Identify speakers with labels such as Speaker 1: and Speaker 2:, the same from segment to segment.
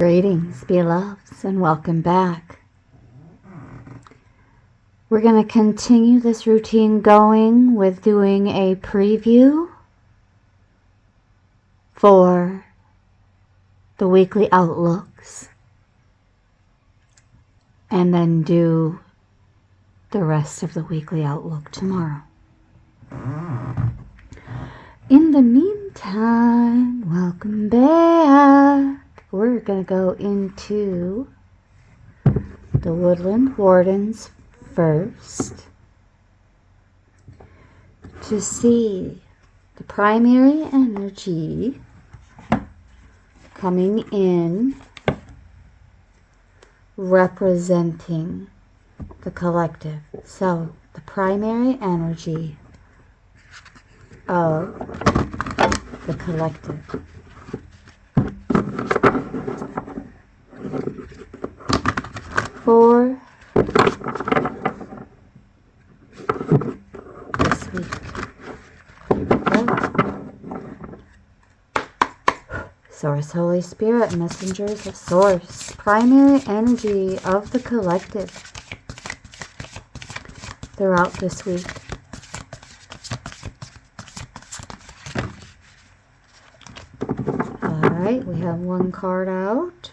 Speaker 1: Greetings, beloveds, and welcome back. We're going to continue this routine going with doing a preview for the weekly outlooks and then do the rest of the weekly outlook tomorrow. In the meantime, welcome back. We're going to go into the Woodland Wardens first to see the primary energy coming in representing the collective. So the primary energy of the collective. For this week. Source, Holy Spirit, messengers of Source, primary energy of the collective throughout this week. Alright, we have one card out.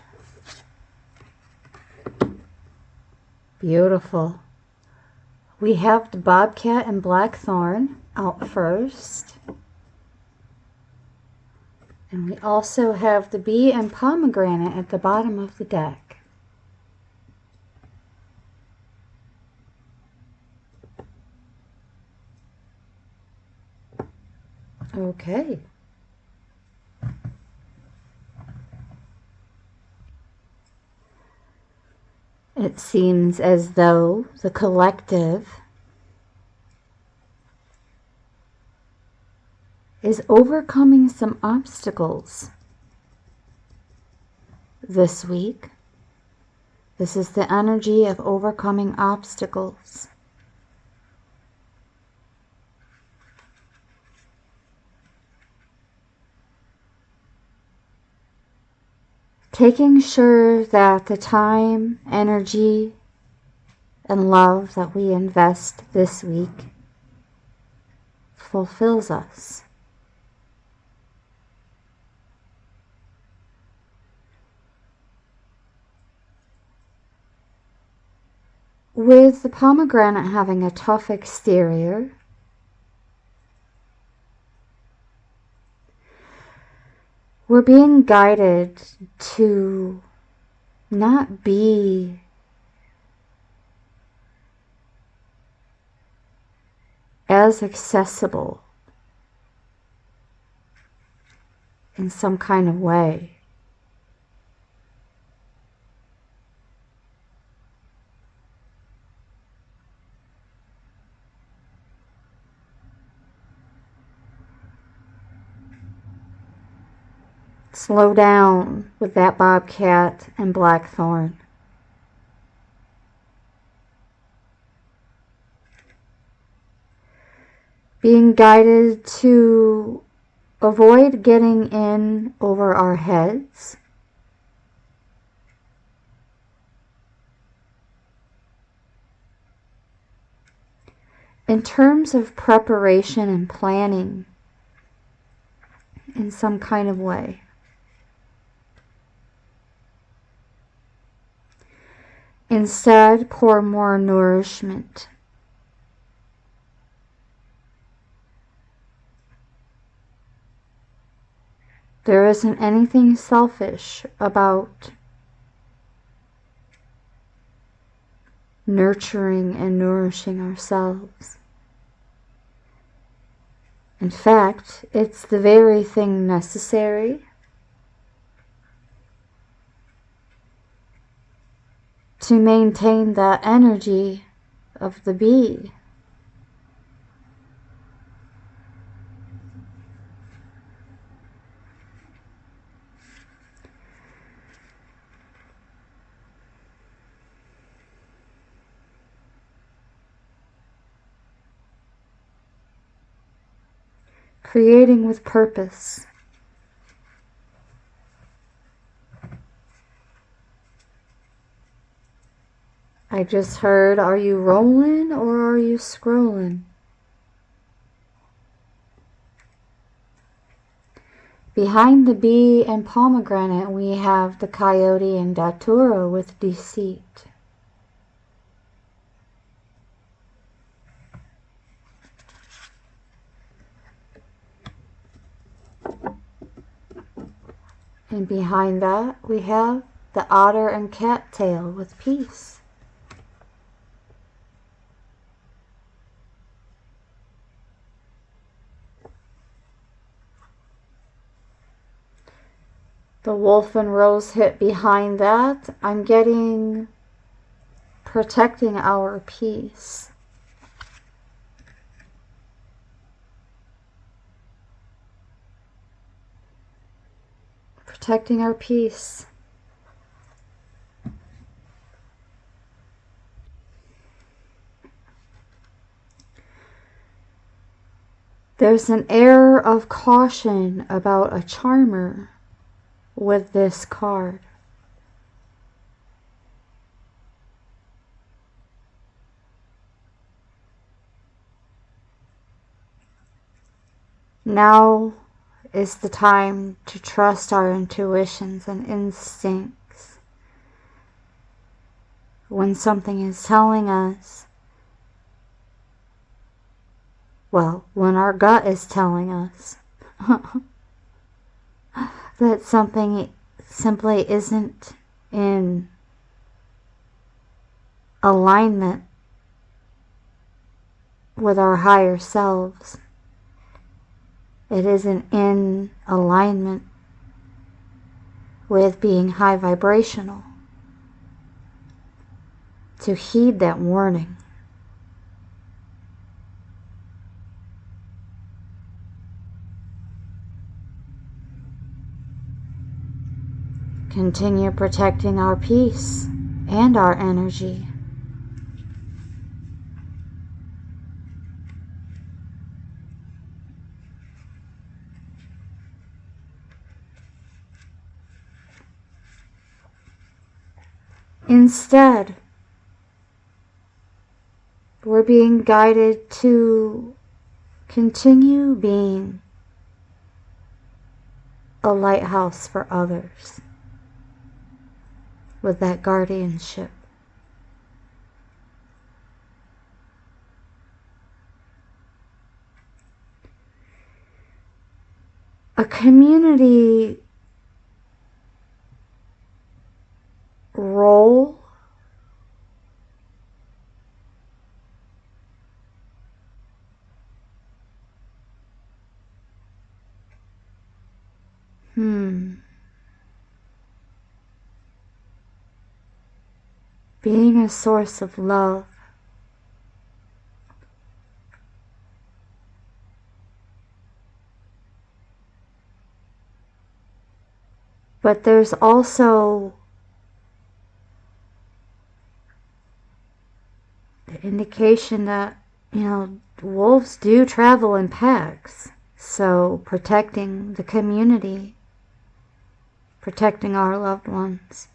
Speaker 1: Beautiful. We have the Bobcat and Blackthorn out first. And we also have the Bee and Pomegranate at the bottom of the deck. Okay. It seems as though the collective is overcoming some obstacles this week. This is the energy of overcoming obstacles. Taking sure that the time, energy, and love that we invest this week fulfills us. With the pomegranate having a tough exterior, we're being guided to not be as accessible in some kind of way. Slow down with that Bobcat and Blackthorn. Being guided to avoid getting in over our heads. In terms of preparation and planning in some kind of way. Instead, pour more nourishment. There isn't anything selfish about nurturing and nourishing ourselves. In fact, it's the very thing necessary to maintain the energy of the bee. Creating with purpose. I just heard, are you rolling or are you scrolling? Behind the bee and pomegranate, we have the coyote and datura with deceit. And behind that, we have the otter and cattail with peace. The wolf and rose hip behind that. I'm getting protecting our peace. Protecting our peace. There's an air of caution about a charmer with this card. Now is the time to trust our intuitions and instincts. When something is telling us, well, when our gut is telling us that something simply isn't in alignment with our higher selves. It isn't in alignment with being high vibrational. To heed that warning. Continue protecting our peace and our energy. Instead, we're being guided to continue being a lighthouse for others with that guardianship. A community role being a source of love. But there's also the indication that, wolves do travel in packs. So protecting the community, protecting our loved ones.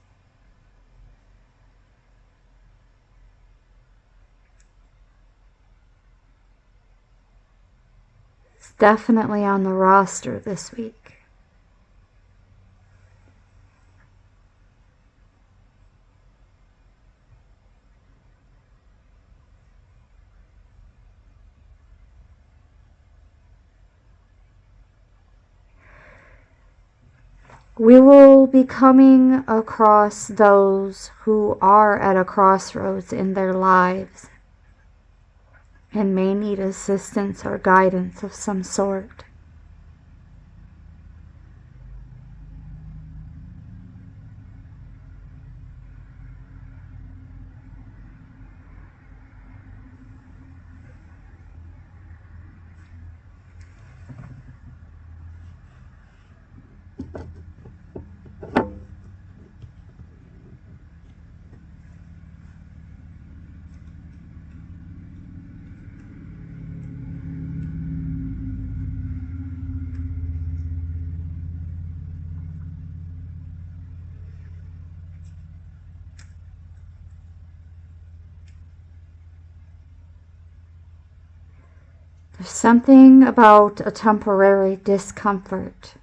Speaker 1: It's definitely on the roster this week. We will be coming across those who are at a crossroads in their lives and may need assistance or guidance of some sort. There's something about a temporary discomfort.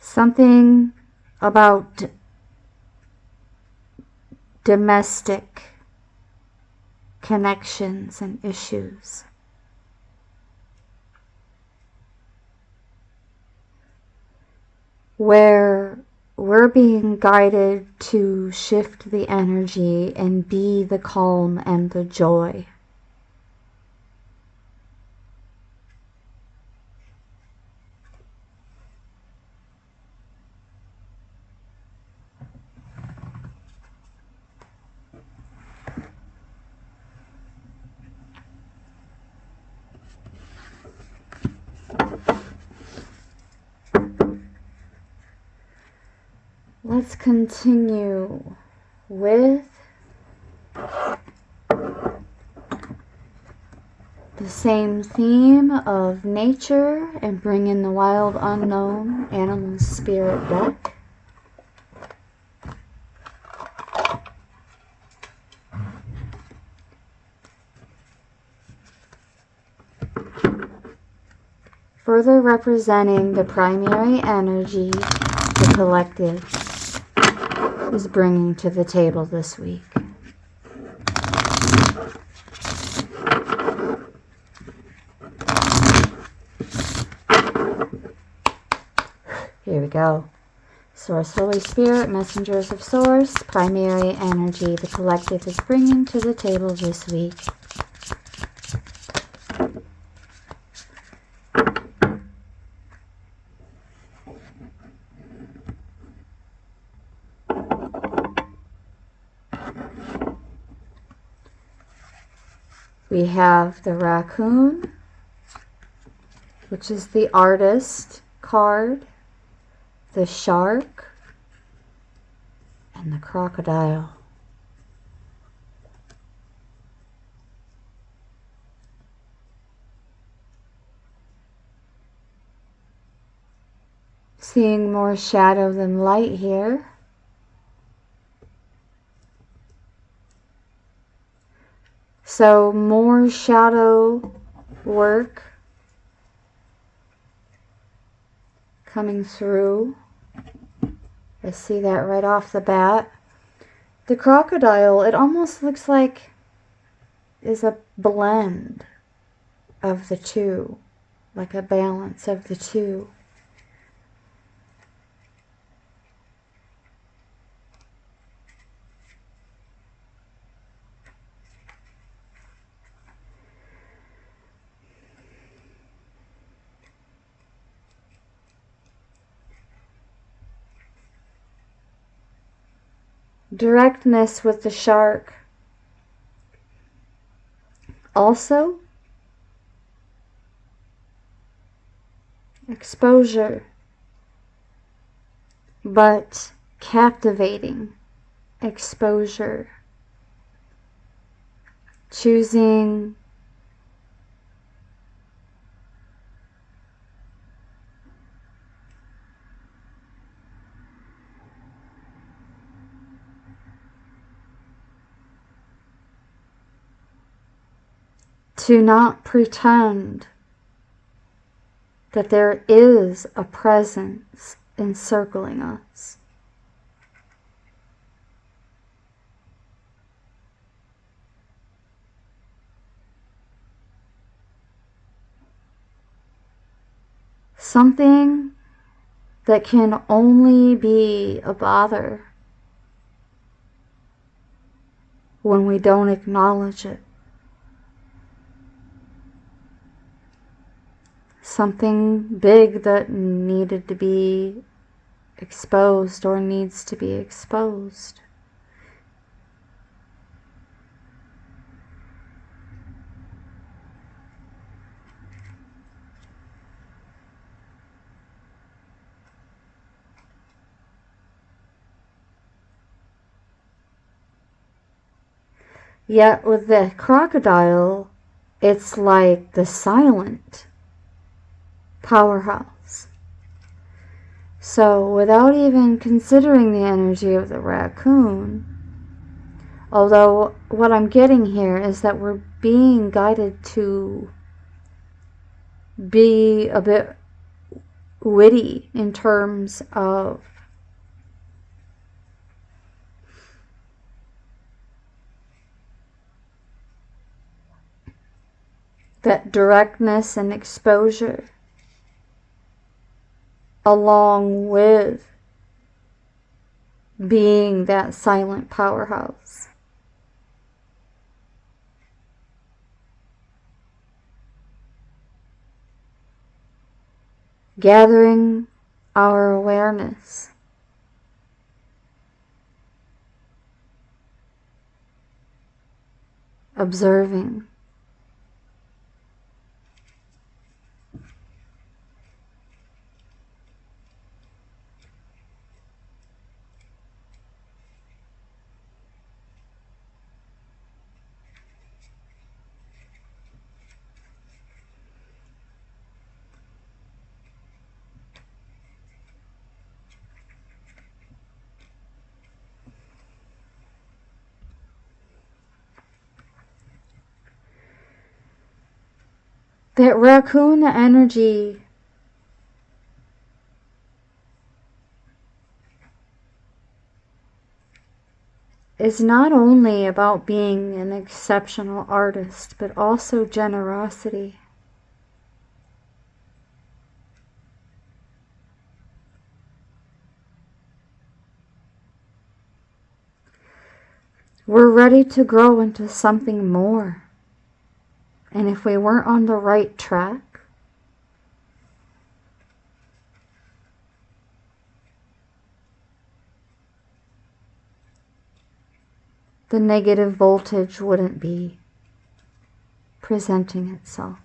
Speaker 1: Something about domestic connections and issues. Where we're being guided to shift the energy and be the calm and the joy. Let's continue with the same theme of nature and bring in the wild unknown animal spirit deck. Further representing the primary energy the collective is bringing to the table this week. Here we go. Source, Holy Spirit, messengers of Source, primary energy the collective is bringing to the table this week. We have the raccoon, which is the artist card, the shark, and the crocodile. Seeing more shadow than light here. So more shadow work coming through. I see that right off the bat. The crocodile, it almost looks like is a blend of the two, like a balance of the two. Directness with the shark. Also, exposure, but captivating exposure. Choosing to not pretend that there is a presence encircling us. Something that can only be a bother when we don't acknowledge it. Something big that needed to be exposed or needs to be exposed. Yet with the crocodile, it's like the silent powerhouse. So without even considering the energy of the raccoon, although what I'm getting here is that we're being guided to be a bit witty in terms of that directness and exposure, along with being that silent powerhouse. Gathering our awareness. Observing. That raccoon energy is not only about being an exceptional artist, but also generosity. We're ready to grow into something more. And if we weren't on the right track, the negative voltage wouldn't be presenting itself,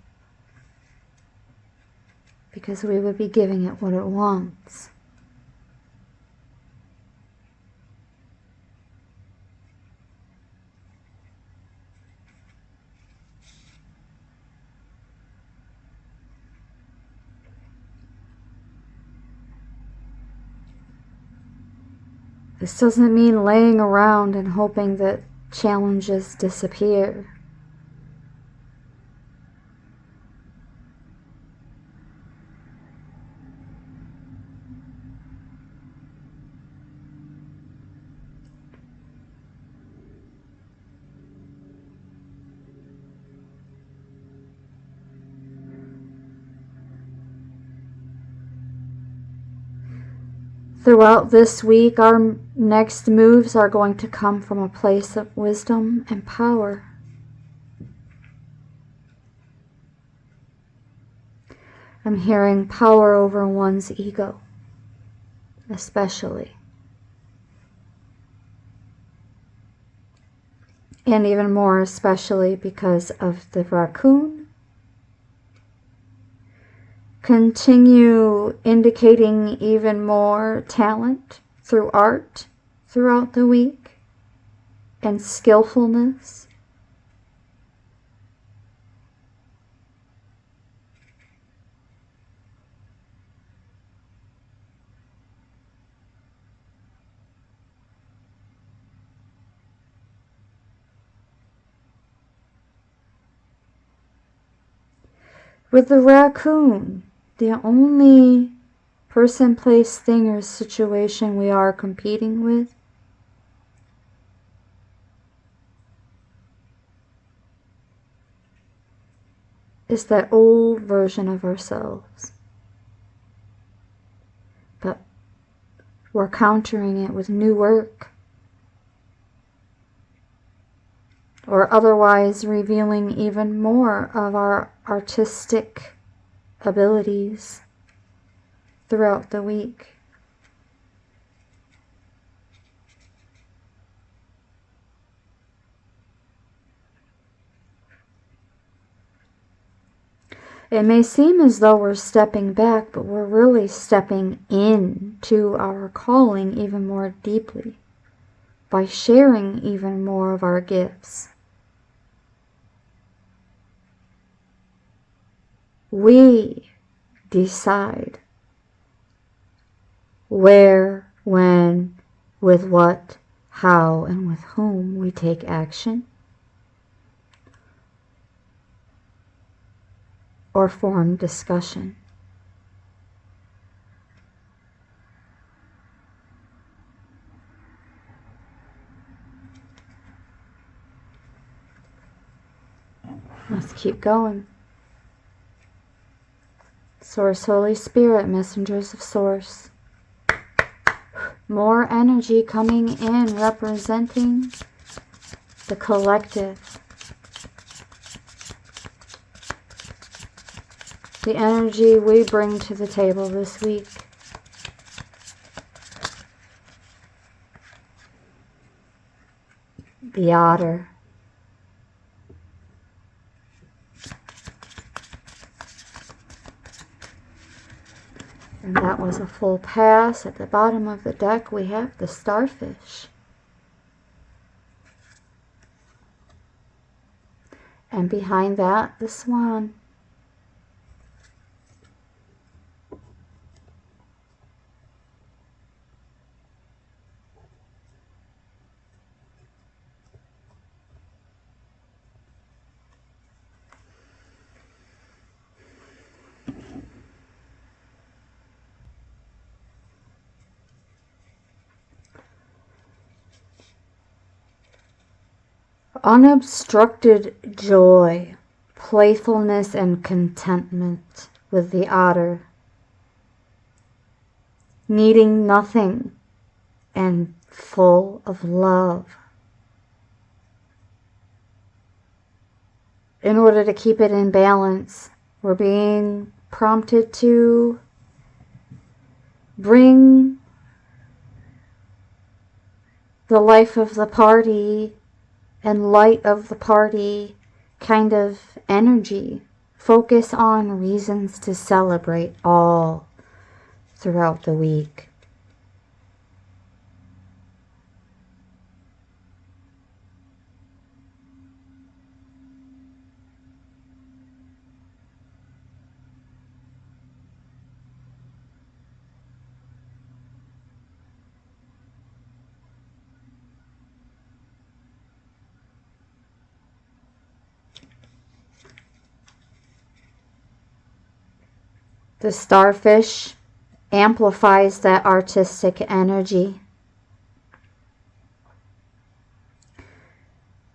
Speaker 1: because we would be giving it what it wants. This doesn't mean laying around and hoping that challenges disappear. Throughout this week, our next moves are going to come from a place of wisdom and power. I'm hearing power over one's ego, especially. And even more especially because of the raccoon. Continue indicating even more talent through art throughout the week and skillfulness. With the raccoon, the only person, place, thing, or situation we are competing with is that old version of ourselves. But we're countering it with new work, or otherwise revealing even more of our artistic abilities throughout the week. It may seem as though we're stepping back, but we're really stepping into our calling even more deeply by sharing even more of our gifts. We decide where, when, with what, how, and with whom we take action or form discussion. Let's keep going. Source, Holy Spirit, messengers of Source. More energy coming in, representing the collective. The energy we bring to the table this week. The Otter. And that was a full pass. At the bottom of the deck we have the Starfish. And behind that, the Swan. Unobstructed joy, playfulness, and contentment with the Otter. Needing nothing and full of love. In order to keep it in balance, we're being prompted to bring the life of the party and light of the party kind of energy. Focus on reasons to celebrate all throughout the week. The Starfish amplifies that artistic energy.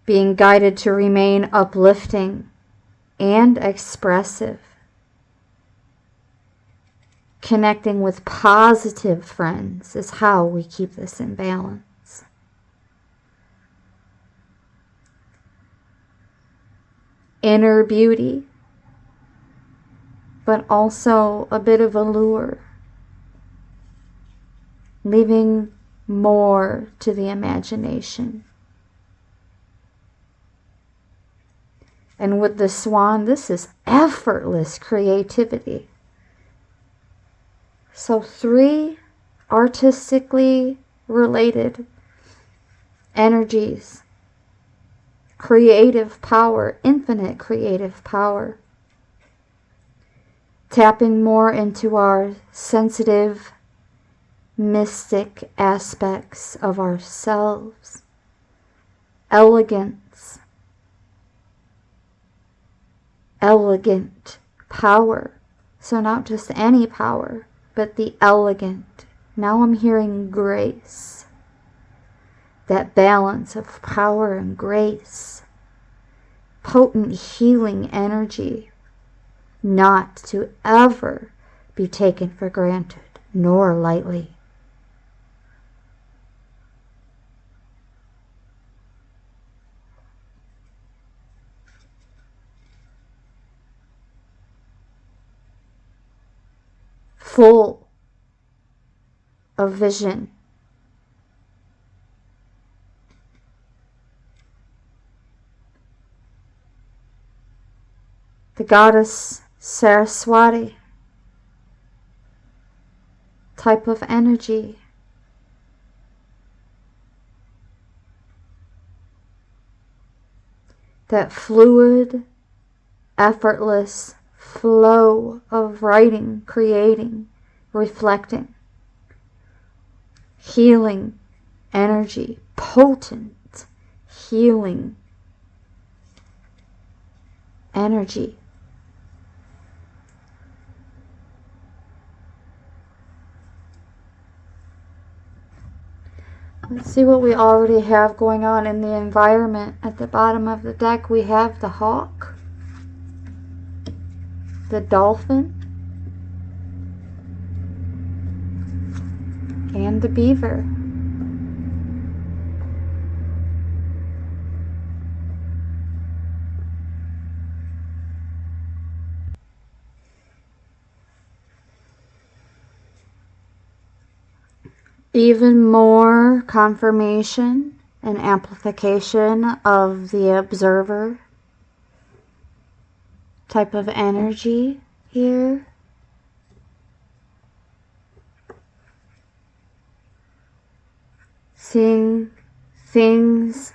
Speaker 1: Being guided to remain uplifting and expressive. Connecting with positive friends is how we keep this in balance. Inner beauty, but also a bit of allure, leaving more to the imagination. And with the Swan, this is effortless creativity. So 3 artistically related energies. Creative power, infinite creative power. Tapping more into our sensitive, mystic aspects of ourselves. Elegance. Elegant power. So not just any power, but the elegant. Now I'm hearing grace. That balance of power and grace. Potent healing energy. Not to ever be taken for granted, nor lightly. Full of vision. The goddess Saraswati type of energy. That fluid, effortless flow of writing, creating, reflecting, healing energy, potent healing energy. Let's see what we already have going on in the environment. At the bottom of the deck, we have the hawk, the dolphin, and the beaver. Even more confirmation and amplification of the observer type of energy here. Seeing things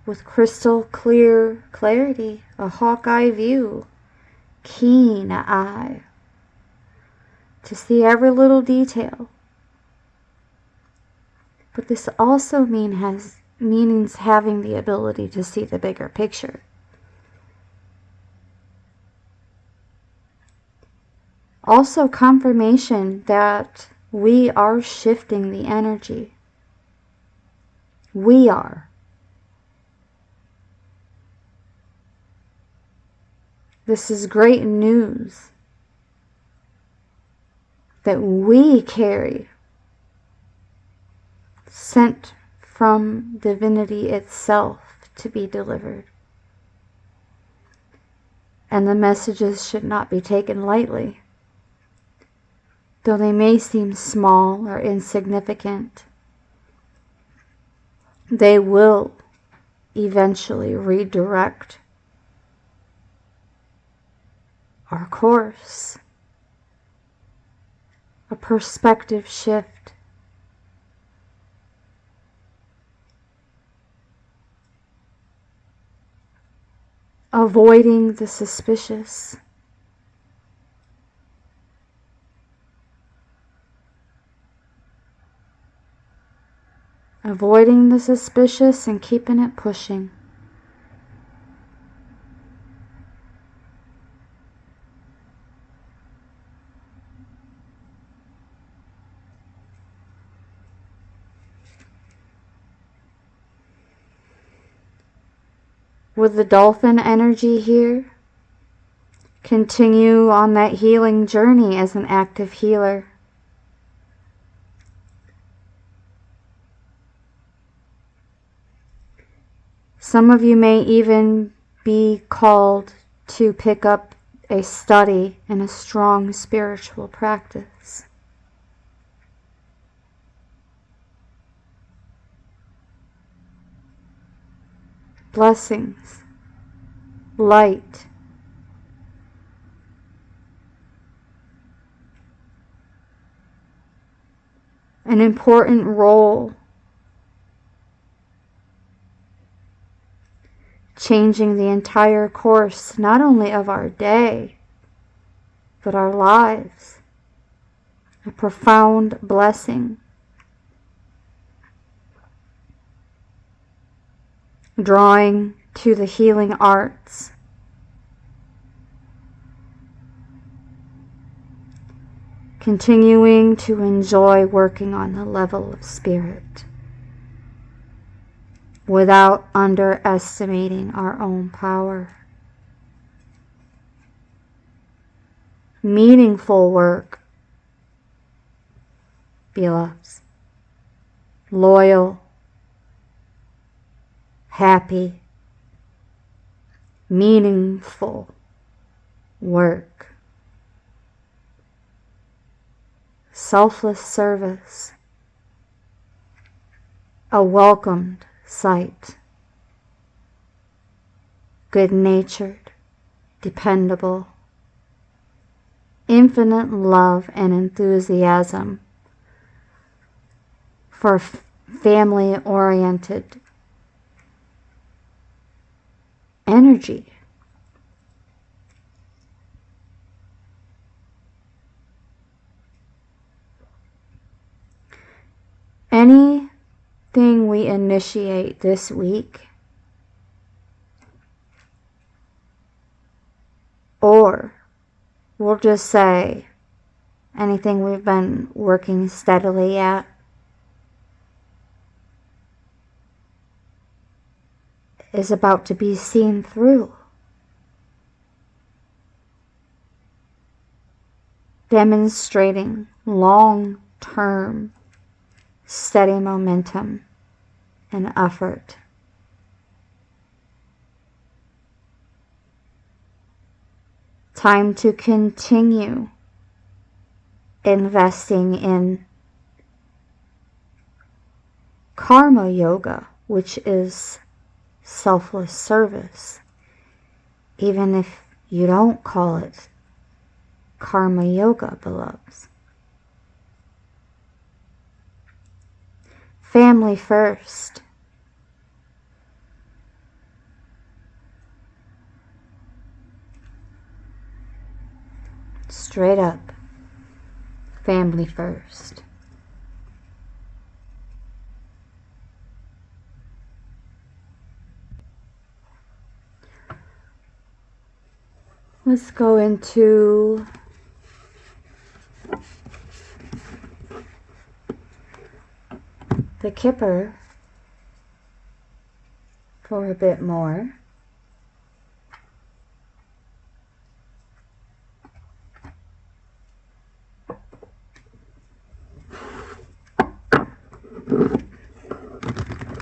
Speaker 1: with crystal clear clarity, a hawk-eye view, keen eye, to see every little detail. But this also means having the ability to see the bigger picture. Also confirmation that we are shifting the energy. We are. This is great news that we carry, sent from divinity itself to be delivered. And the messages should not be taken lightly. Though they may seem small or insignificant, they will eventually redirect our course. A perspective shift. Avoiding the suspicious. Avoiding the suspicious and keeping it pushing. With the dolphin energy here, continue on that healing journey as an active healer. Some of you may even be called to pick up a study in a strong spiritual practice. Blessings, light, an important role, changing the entire course, not only of our day, but our lives. A profound blessing. Drawing to the healing arts. Continuing to enjoy working on the level of spirit without underestimating our own power. Meaningful work, beloveds. Loyal, happy, meaningful work. Selfless service. A welcomed sight. Good-natured, dependable. Infinite love and enthusiasm for family-oriented energy. initiate this week, or we'll just say anything we've been working steadily at is about to be seen through, demonstrating long-term steady momentum and effort. Time to continue investing in karma yoga, which is selfless service, even if you don't call it karma yoga, beloveds. Family first. Straight up. Family first. Let's go into the Kipper for a bit more.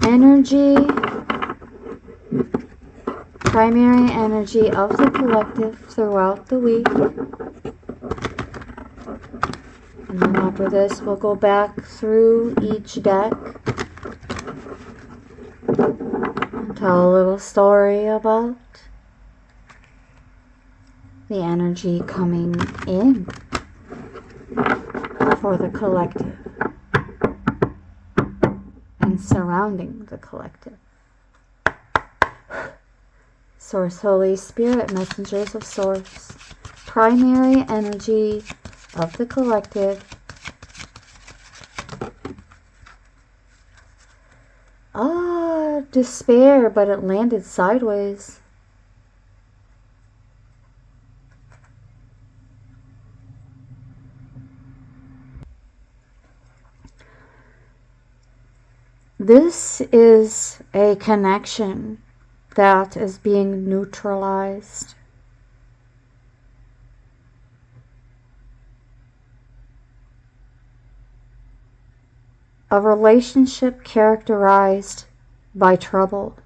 Speaker 1: Energy, primary energy of the collective throughout the week. And then after this, we'll go back through each deck and tell a little story about the energy coming in for the collective and surrounding the collective. Source, Holy Spirit, messengers of Source, primary energy of the collective. Despair, but it landed sideways. This is a connection that is being neutralized. A relationship characterized by trouble,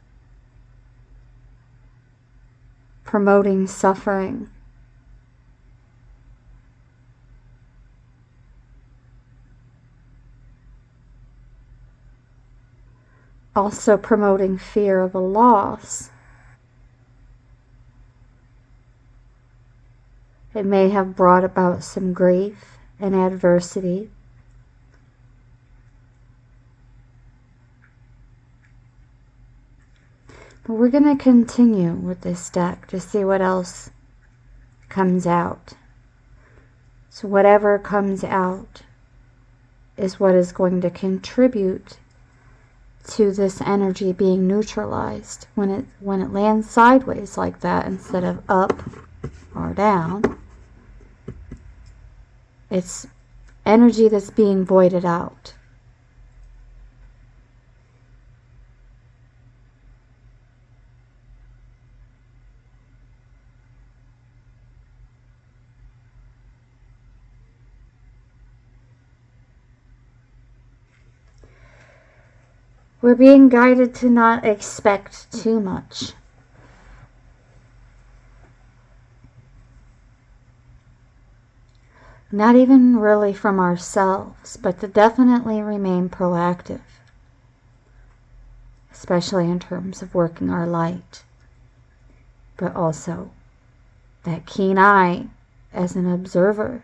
Speaker 1: promoting suffering, also promoting fear of a loss. It may have brought about some grief and adversity. But we're going to continue with this deck to see what else comes out. So whatever comes out is what is going to contribute to this energy being neutralized. When it lands sideways like that instead of up or down, it's energy that's being voided out. We're being guided to not expect too much. Not even really from ourselves, but to definitely remain proactive. Especially in terms of working our light. But also that keen eye as an observer.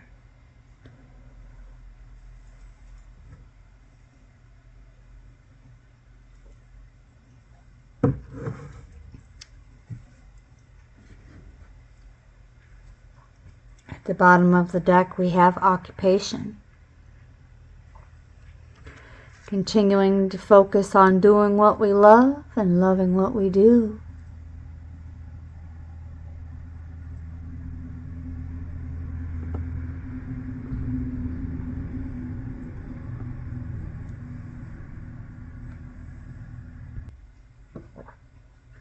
Speaker 1: At the bottom of the deck we have occupation. Continuing to focus on doing what we love and loving what we do.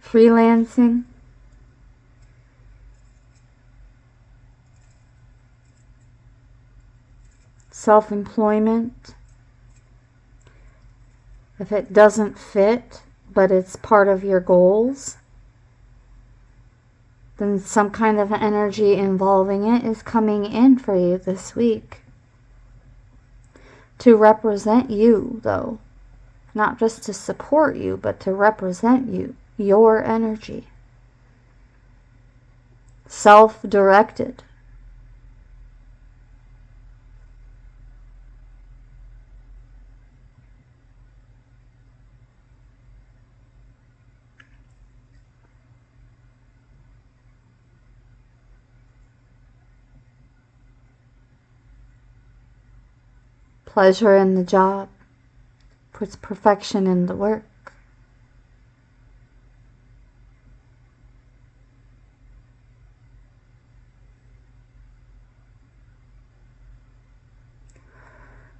Speaker 1: Freelancing. Self-employment. If it doesn't fit, but it's part of your goals, then some kind of energy involving it is coming in for you this week. To represent you, though. Not just to support you, but to represent you, your energy. Self-directed. Pleasure in the job puts perfection in the work.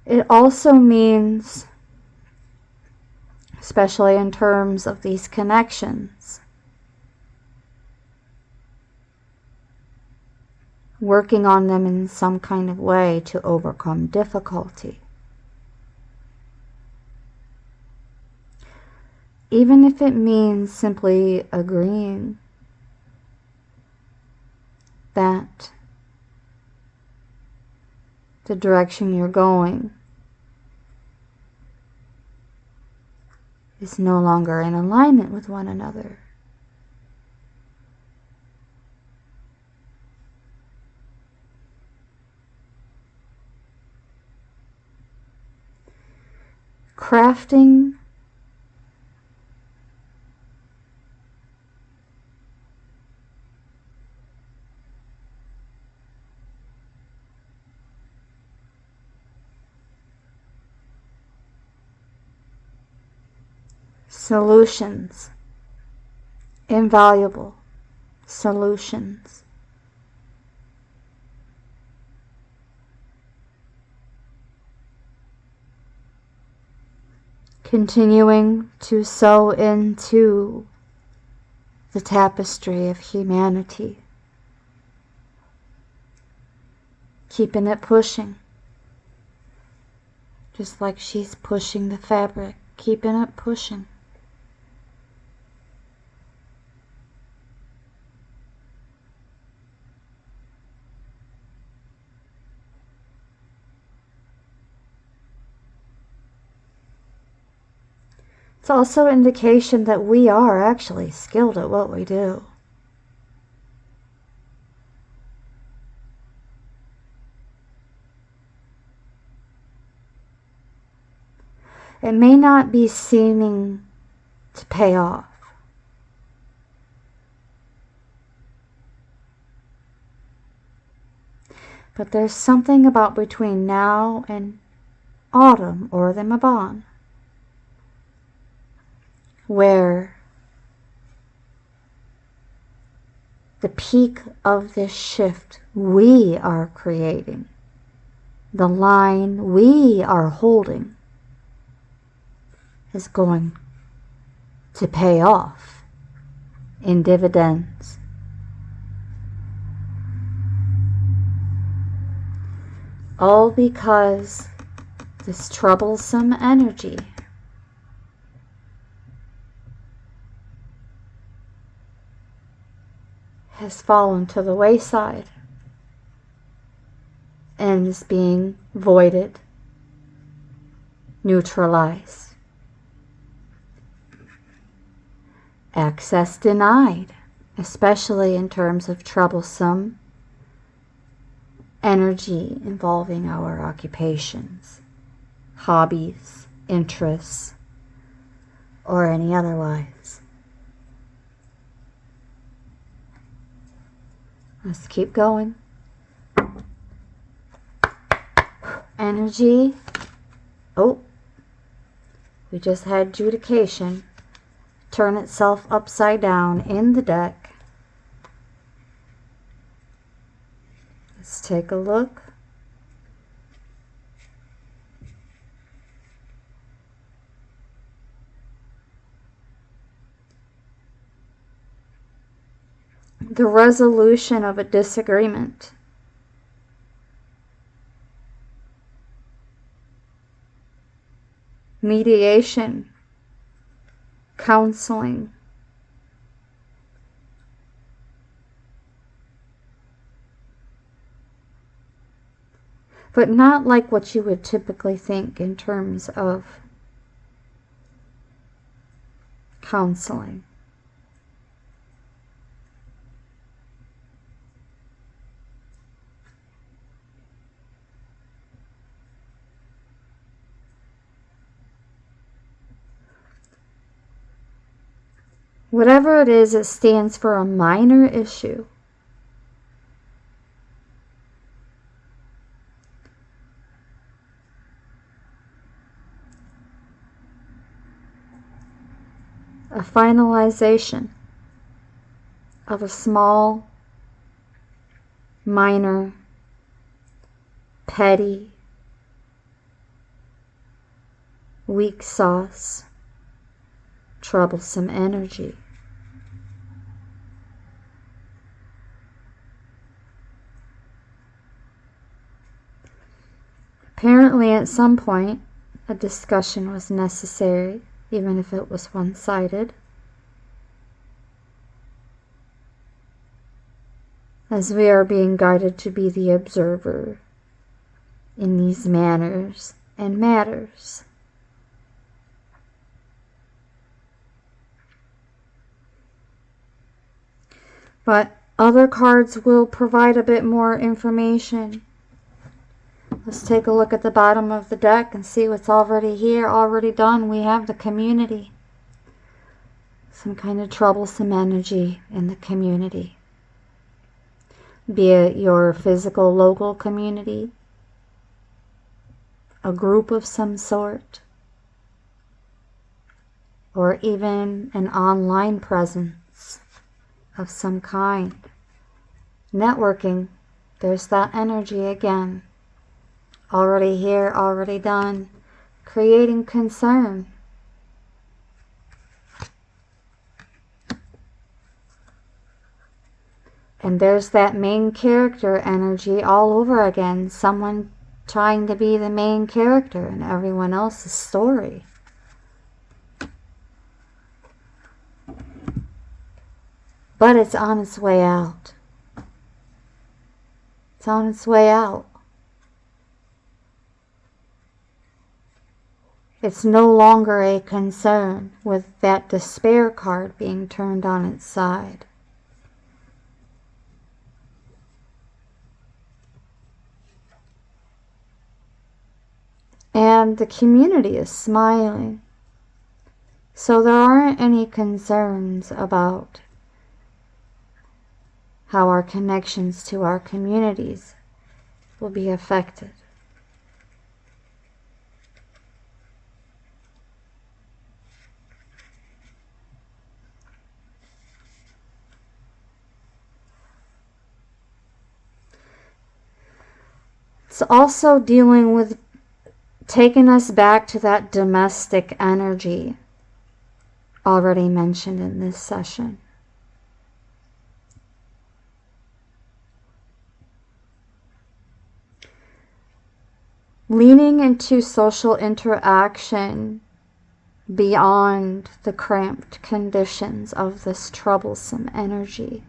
Speaker 1: It also means, especially in terms of these connections, working on them in some kind of way to overcome difficulty. Even if it means simply agreeing that the direction you're going is no longer in alignment with one another. Crafting solutions, invaluable solutions. Continuing to sew into the tapestry of humanity. Keeping it pushing. Just like she's pushing the fabric, keeping it pushing. It's also an indication that we are actually skilled at what we do. It may not be seeming to pay off. But there's something about between now and autumn or the Mabon where the peak of this shift we are creating, the line we are holding, is going to pay off in dividends. All because this troublesome energy has fallen to the wayside and is being voided, neutralized. Access denied, especially in terms of troublesome energy involving our occupations, hobbies, interests, or any otherwise. Let's keep going. Energy. Oh, We just had Judication turn itself upside down in the deck. Let's take a look. The resolution of a disagreement. Mediation. Counseling. But not like what you would typically think in terms of counseling. Whatever it is, it stands for a minor issue. A finalization of a small, minor, petty, weak sauce, troublesome energy. Apparently, at some point, a discussion was necessary, even if it was one-sided, as we are being guided to be the observer in these manners and matters. But other cards will provide a bit more information. Let's take a look at the bottom of the deck and see what's already here, already done. We have the community. Some kind of troublesome energy in the community. Be it your physical local community, a group of some sort, or even an online presence of some kind. Networking, there's that energy again. Already here, already done. Creating concern. And there's that main character energy all over again. Someone trying to be the main character in everyone else's story. But it's on its way out. It's on its way out. It's no longer a concern with that despair card being turned on its side. And the community is smiling. So there aren't any concerns about how our connections to our communities will be affected. It's also dealing with taking us back to that domestic energy already mentioned in this session. Leaning into social interaction beyond the cramped conditions of this troublesome energy,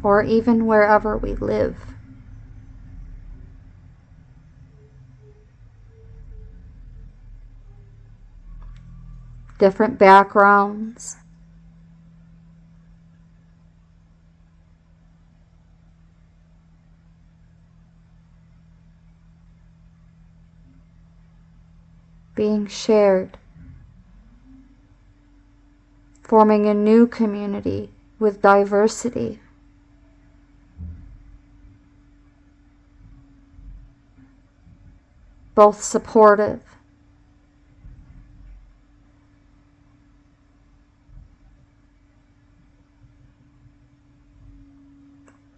Speaker 1: or even wherever we live. Different backgrounds, being shared, forming a new community with diversity. Both supportive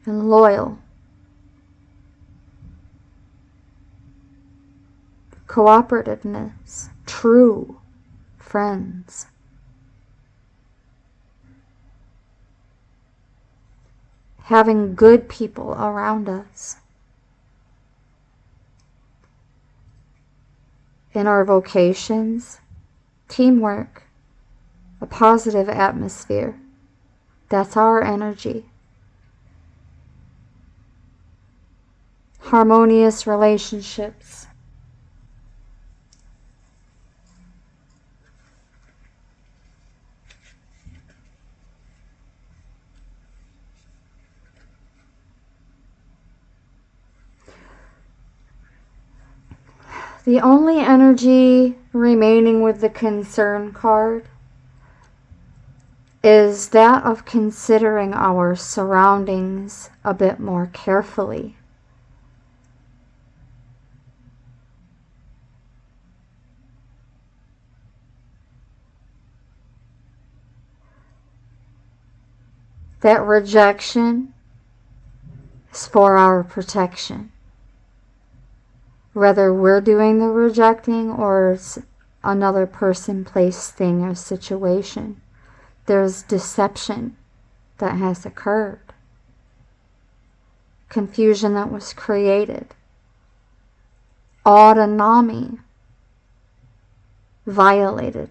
Speaker 1: and loyal, cooperativeness, true friends. Having good people around us. In our vocations, teamwork, a positive atmosphere. That's our energy. Harmonious relationships. The only energy remaining with the concern card is that of considering our surroundings a bit more carefully. That rejection is for our protection. Whether we're doing the rejecting or it's another person, place, thing, or situation, there's deception that has occurred. Confusion that was created. Autonomy violated.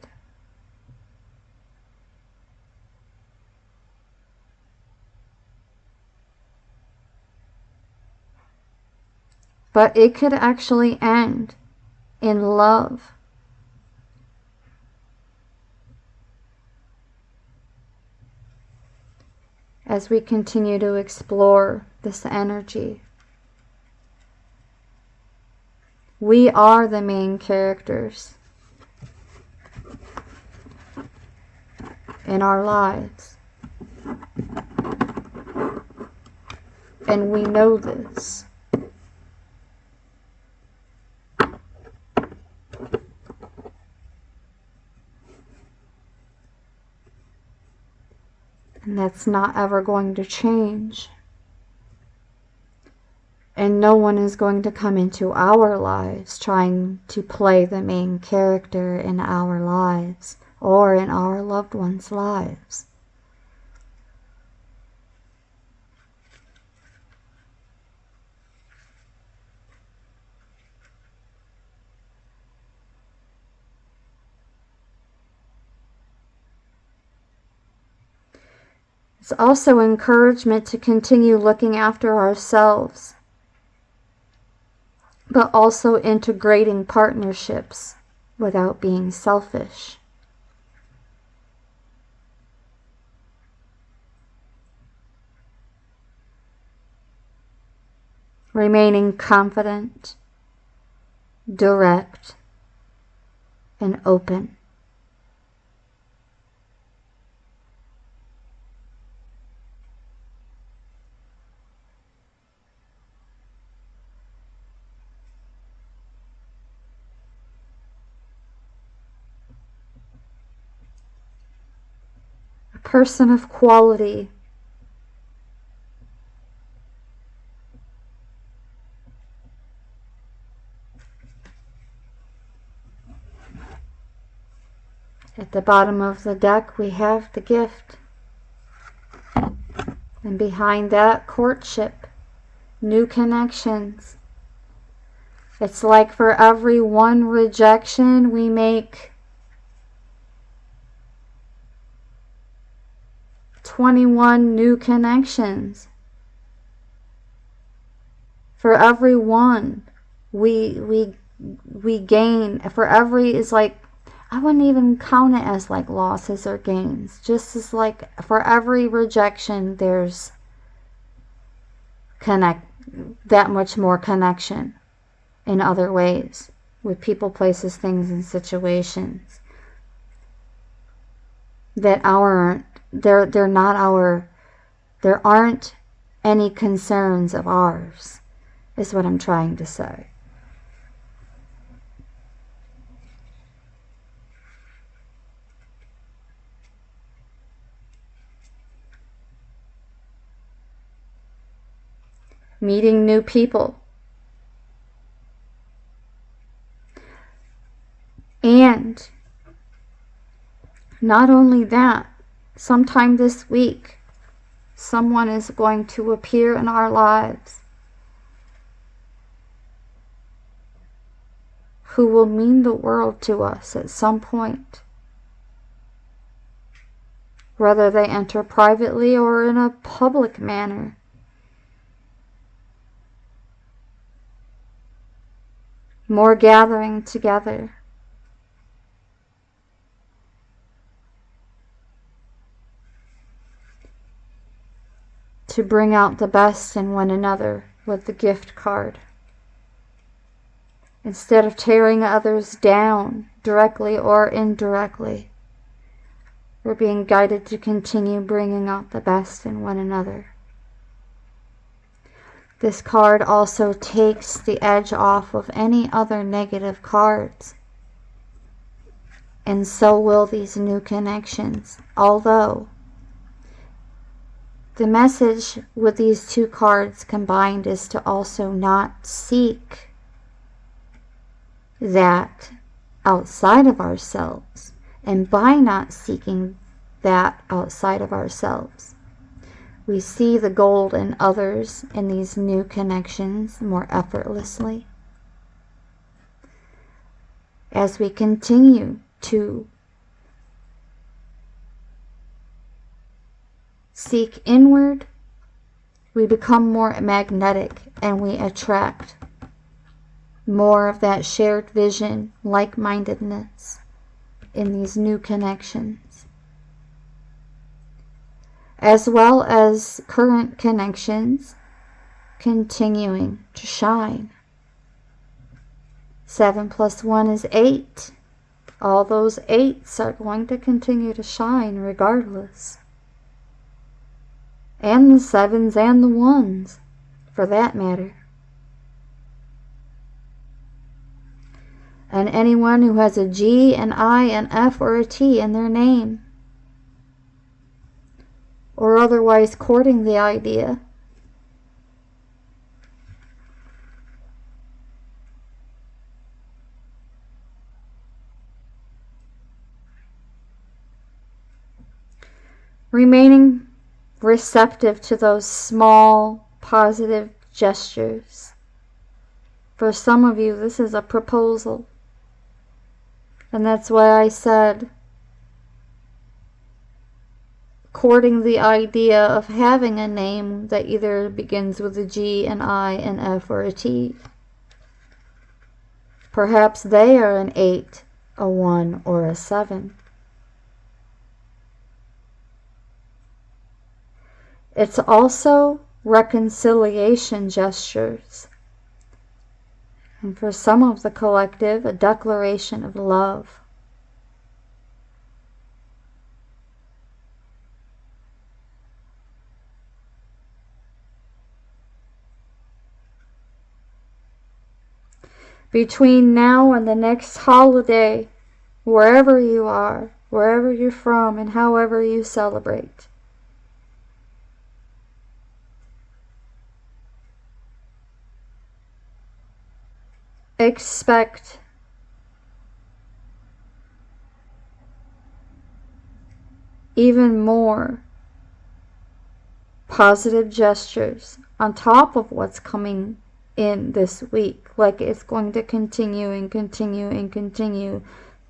Speaker 1: But it could actually end in love. As we continue to explore this energy. We are the main characters in our lives. And we know this. And that's not ever going to change. And no one is going to come into our lives trying to play the main character in our lives or in our loved ones' lives. It's also encouragement to continue looking after ourselves, but also integrating partnerships without being selfish. Remaining confident, direct, and open. A person of quality. At the bottom of the deck, we have the gift. And behind that, courtship, new connections. It's like for every one rejection, we make 21 new connections. For every one, we gain. For every is like, I wouldn't even count it as like losses or gains. Just as like for every rejection, there's that much more connection in other ways with people, places, things, and situations that they're not our. There aren't any concerns of ours, is what I'm trying to say. meeting new people. And not only that, sometime this week, someone is going to appear in our lives who will mean the world to us at some point, whether they enter privately or in a public manner. More gathering together. To bring out the best in one another with the gift card. Instead of tearing others down directly or indirectly, we're being guided to continue bringing out the best in one another. This card also takes the edge off of any other negative cards. And so will these new connections. Although the message with these two cards combined is to also not seek that outside of ourselves. And by not seeking that outside of ourselves, we see the gold in others in these new connections more effortlessly. As we continue to seek inward, we become more magnetic and we attract more of that shared vision, like-mindedness in these new connections, as well as current connections continuing to shine. 7 + 1 is 8. All those 8s are going to continue to shine regardless. And the 7s and the 1s, for that matter. And anyone who has a G, an I, an F, or a T in their name, or otherwise courting the idea, remaining receptive to those small positive gestures. For some of you, this is a proposal. And that's why I said courting the idea of having a name that either begins with a G, an I, an F, or a T. Perhaps they are an 8, a 1, or a 7. It's also reconciliation gestures. And for some of the collective, a declaration of love. Between now and the next holiday, wherever you are, wherever you're from, and however you celebrate, expect even more positive gestures on top of what's coming in this week. Like it's going to continue and continue and continue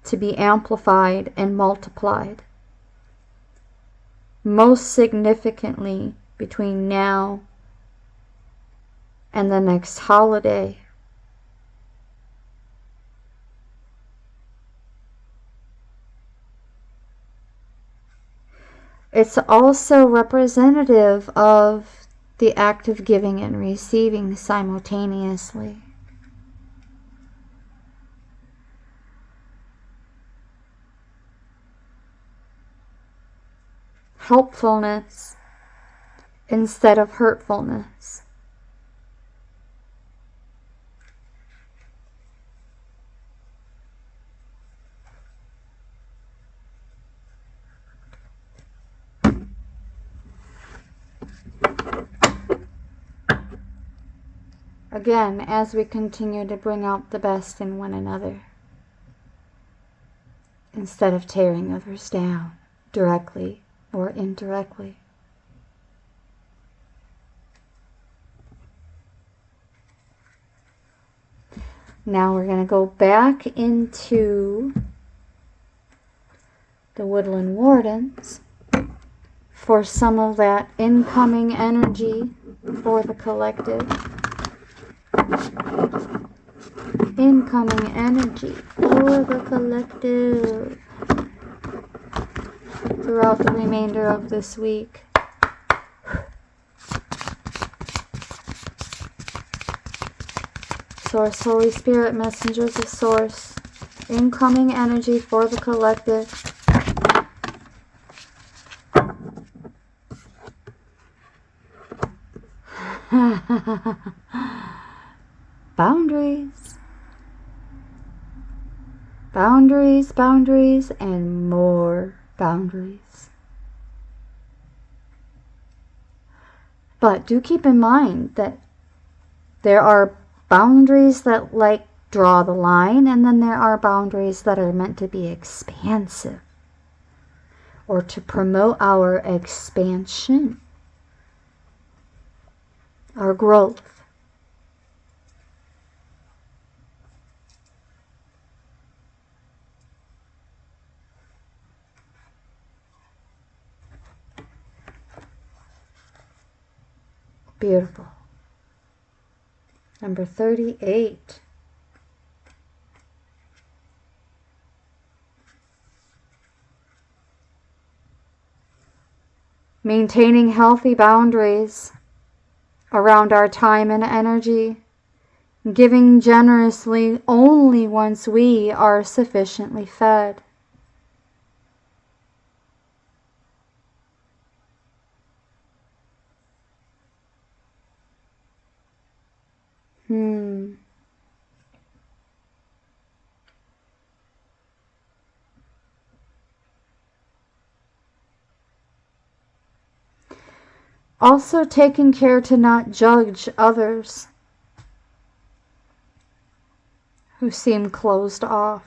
Speaker 1: to be amplified and multiplied. Most significantly between now and the next holiday. It's also representative of the act of giving and receiving simultaneously. Helpfulness instead of hurtfulness. Again, as we continue to bring out the best in one another, instead of tearing others down, directly or indirectly. Now we're going to go back into the Woodland Wardens for some of that incoming energy for the collective. Incoming energy for the collective throughout the remainder of this week. Source, Holy Spirit, messengers of Source, incoming energy for the collective. Boundaries. Boundaries, boundaries, and more boundaries. But do keep in mind that there are boundaries that draw the line, and then there are boundaries that are meant to be expansive or to promote our expansion, our growth. Beautiful. Number 38. Maintaining healthy boundaries around our time and energy. Giving generously only once we are sufficiently fed. Also taking care to not judge others who seem closed off.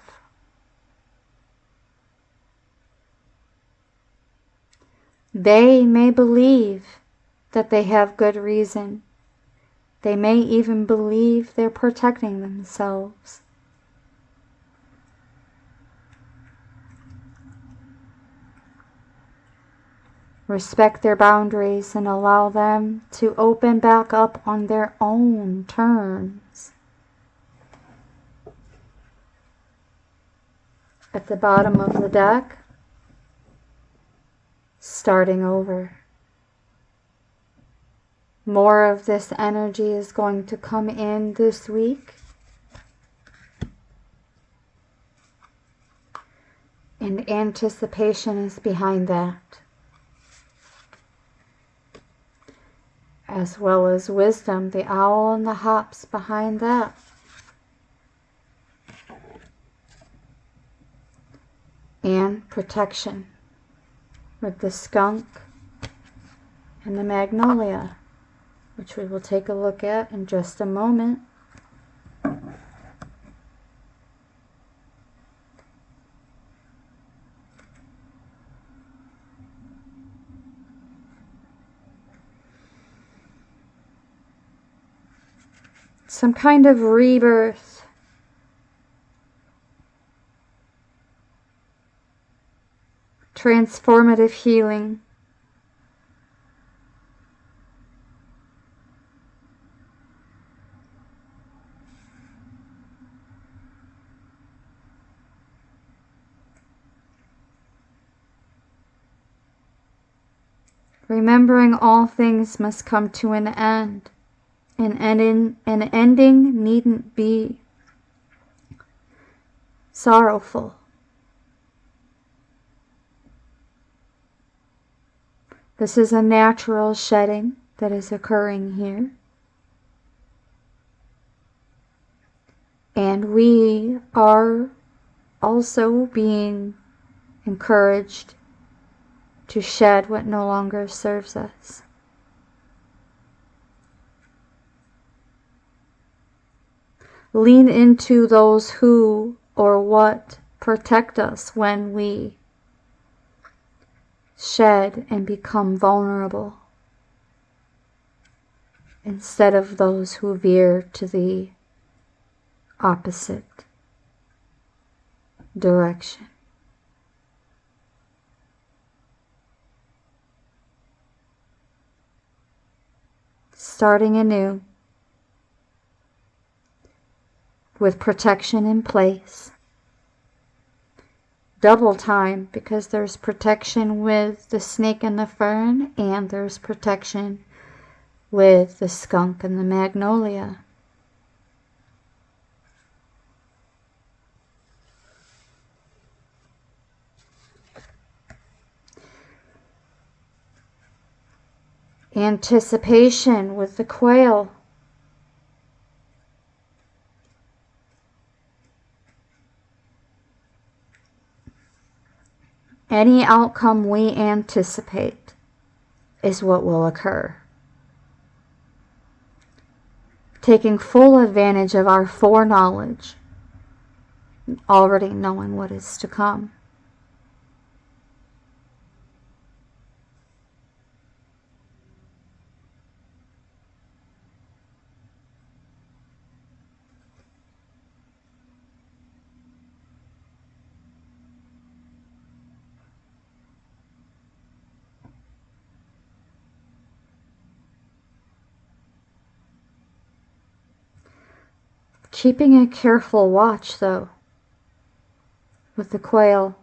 Speaker 1: They may believe that they have good reason. They may even believe they're protecting themselves. Respect their boundaries and allow them to open back up on their own terms. At the bottom of the deck, starting over. More of this energy is going to come in this week. And anticipation is behind that. As well as wisdom, the owl and the hops behind that. And protection with the skunk and the magnolia, which we will take a look at in just a moment. Some kind of rebirth. Transformative healing. Remembering all things must come to an end. An ending needn't be sorrowful. This is a natural shedding that is occurring here. And we are also being encouraged to shed what no longer serves us. Lean into those who or what protect us when we shed and become vulnerable, instead of those who veer to the opposite direction. Starting anew with protection in place. Double time, because there's protection with the snake and the fern, and there's protection with the skunk and the magnolia. Anticipation with the quail. Any outcome we anticipate is what will occur. Taking full advantage of our foreknowledge, already knowing what is to come. Keeping a careful watch, though, with the quail.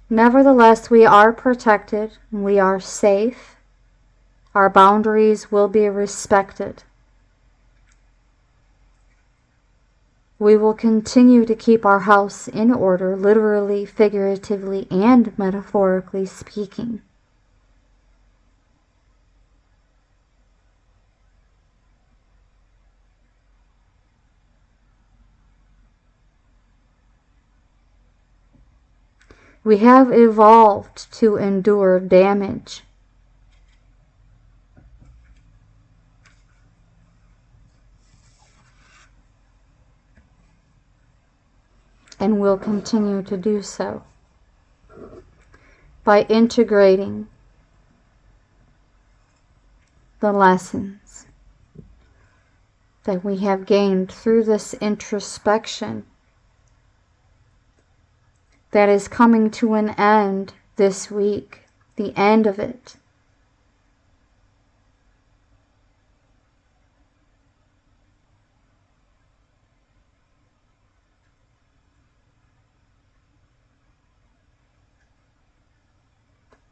Speaker 1: Nevertheless, we are protected, we are safe, our boundaries will be respected. We will continue to keep our house in order, literally, figuratively, and metaphorically speaking. We have evolved to endure damage. And will continue to do so by integrating the lessons that we have gained through this introspection that is coming to an end this week, the end of it.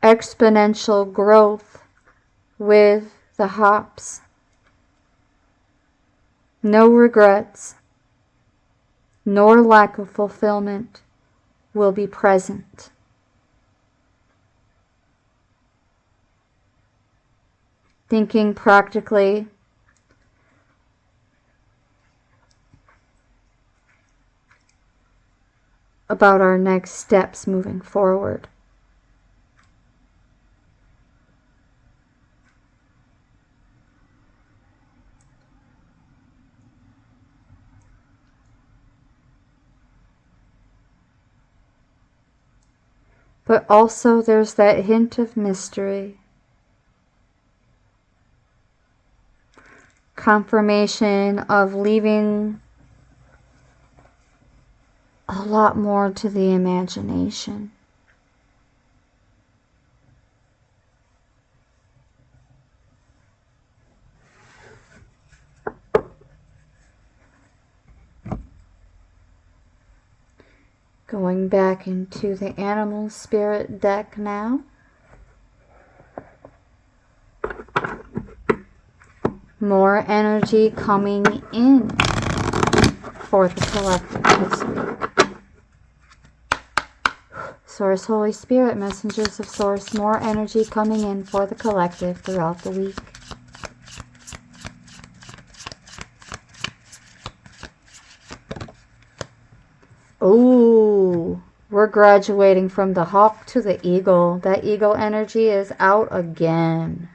Speaker 1: Exponential growth with the hops. No regrets, nor lack of fulfillment will be present. Thinking practically about our next steps moving forward. But also there's that hint of mystery. Confirmation of leaving a lot more to the imagination. Going back into the animal spirit deck now. More energy coming in for the collective this week. Source, Holy Spirit, messengers of Source, more energy coming in for the collective throughout the week. Ooh, we're graduating from the hawk to the eagle. That eagle energy is out again.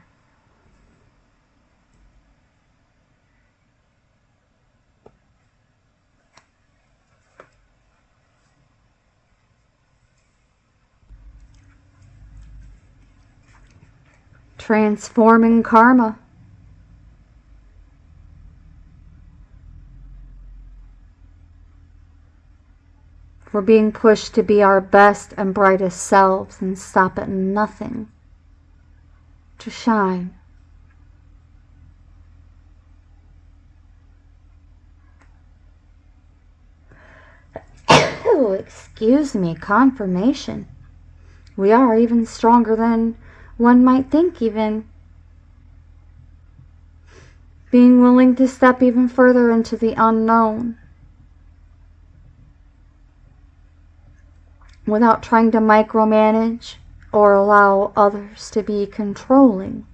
Speaker 1: Transforming karma. We're being pushed to be our best and brightest selves and stop at nothing to shine. Oh, excuse me, confirmation. We are even stronger than one might think, even. Being willing to step even further into the unknown without trying to micromanage or allow others to be controlling,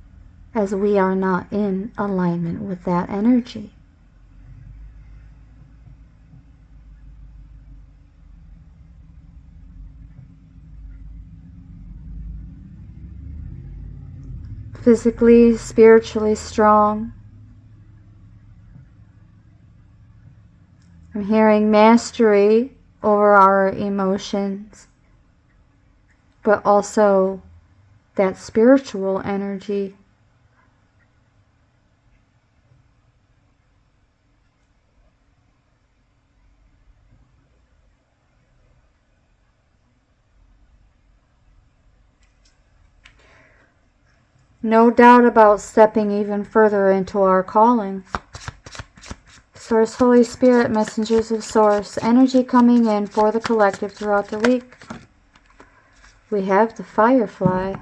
Speaker 1: as we are not in alignment with that energy. Physically, spiritually strong. I'm hearing mastery over our emotions, but also that spiritual energy. No doubt about stepping even further into our calling. Source, Holy Spirit, messengers of Source, energy coming in for the collective throughout the week. We have the Firefly.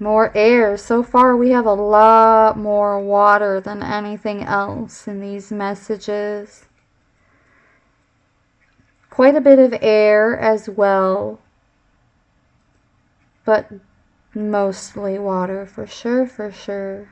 Speaker 1: More air. So far we have a lot more water than anything else in these messages. Quite a bit of air as well, but mostly water for sure, for sure.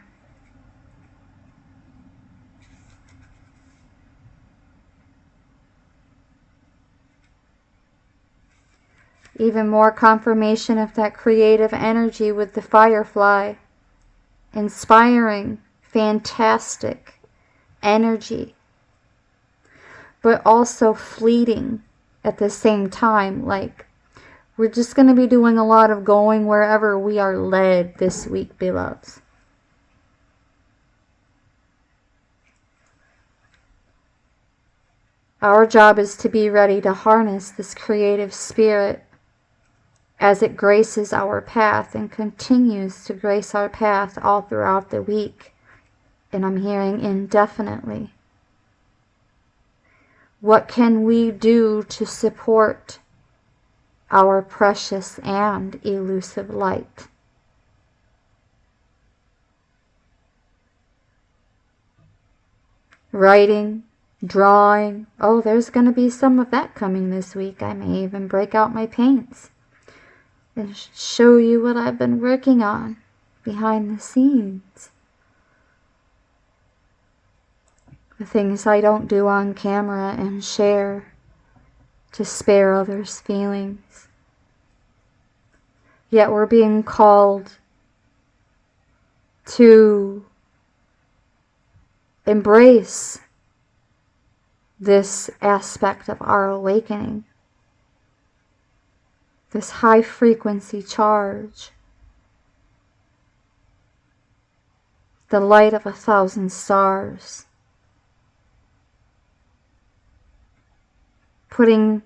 Speaker 1: Even more confirmation of that creative energy with the Firefly. Inspiring, fantastic energy, but also fleeting at the same time. Like, we're just going to be doing a lot of going wherever we are led this week, beloveds. Our job is to be ready to harness this creative spirit as it graces our path and continues to grace our path all throughout the week. And I'm hearing indefinitely. What can we do to support our precious and elusive light? Writing, drawing. Oh, there's going to be some of that coming this week. I may even break out my paints and show you what I've been working on behind the scenes. The things I don't do on camera and share to spare others' feelings. Yet we're being called to embrace this aspect of our awakening, this high frequency charge, the light of 1,000 stars, putting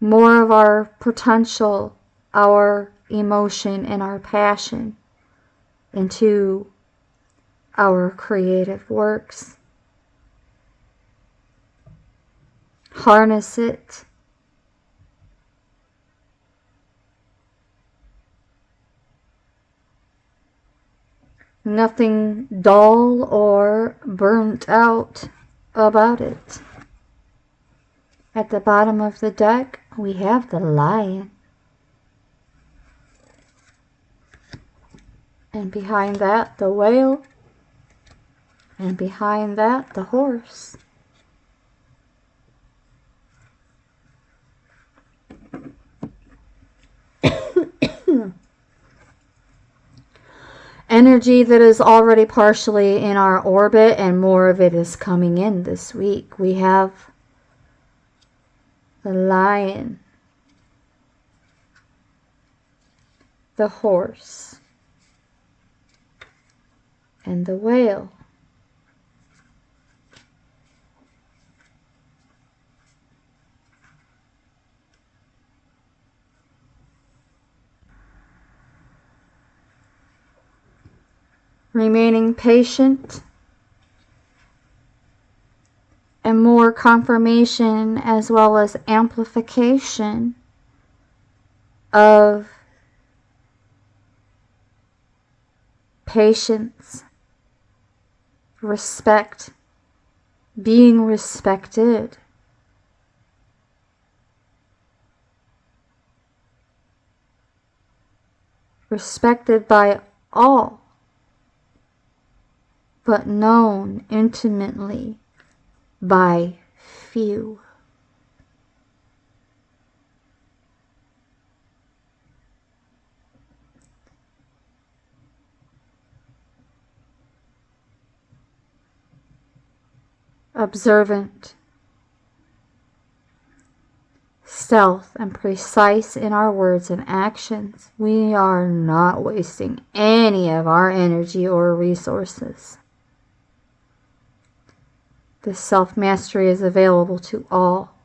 Speaker 1: more of our potential, our emotion, and our passion into our creative works. Harness it. Nothing dull or burnt out about it. At the bottom of the deck, we have the Lion. And behind that, the Whale. And behind that, the Horse. Energy that is already partially in our orbit, and more of it is coming in this week. We have the Lion, the Horse, and the Whale. Remaining patient, and more confirmation as well as amplification of patience, respect, being respected. Respected by all, but known intimately by few. Observant, stealth, and precise in our words and actions. We are not wasting any of our energy or resources. This self-mastery is available to all.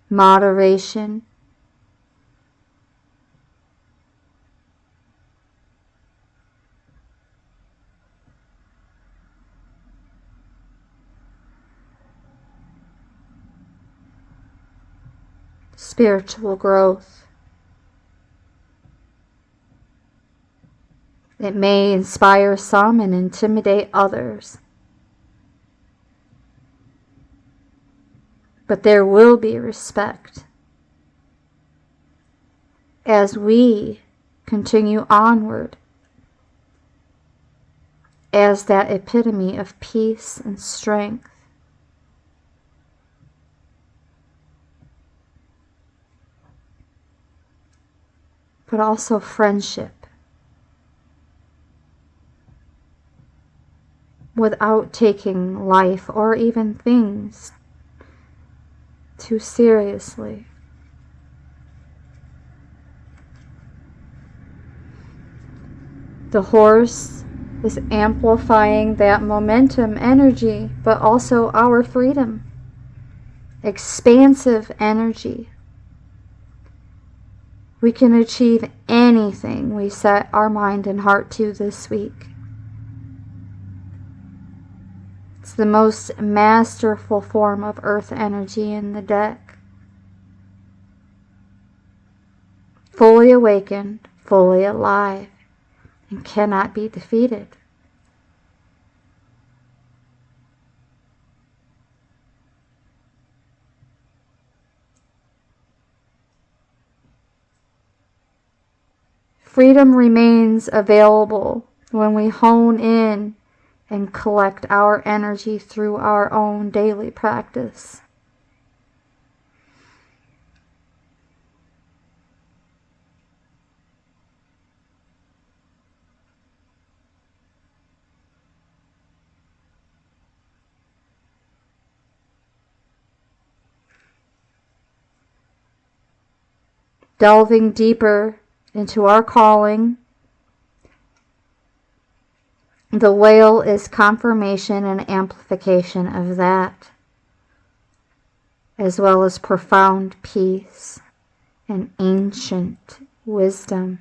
Speaker 1: Moderation, spiritual growth. It may inspire some and intimidate others. But there will be respect as we continue onward as that epitome of peace and strength. But also friendship. Without taking life or even things too seriously. The Horse is amplifying that momentum energy, but also our freedom. Expansive energy. We can achieve anything we set our mind and heart to this week. It's the most masterful form of earth energy in the deck. Fully awakened, fully alive, and cannot be defeated. Freedom remains available when we hone in and collect our energy through our own daily practice. Delving deeper into our calling, the Whale is confirmation and amplification of that, as well as profound peace and ancient wisdom,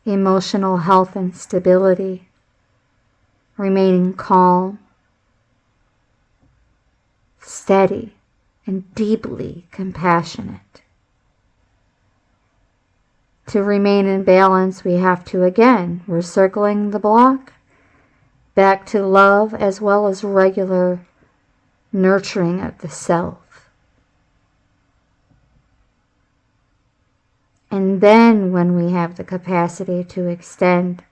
Speaker 1: emotional health and stability, remaining calm, steady, and deeply compassionate. To remain in balance, we have to, again, we're circling the block back to love as well as regular nurturing of the self. And then when we have the capacity to extend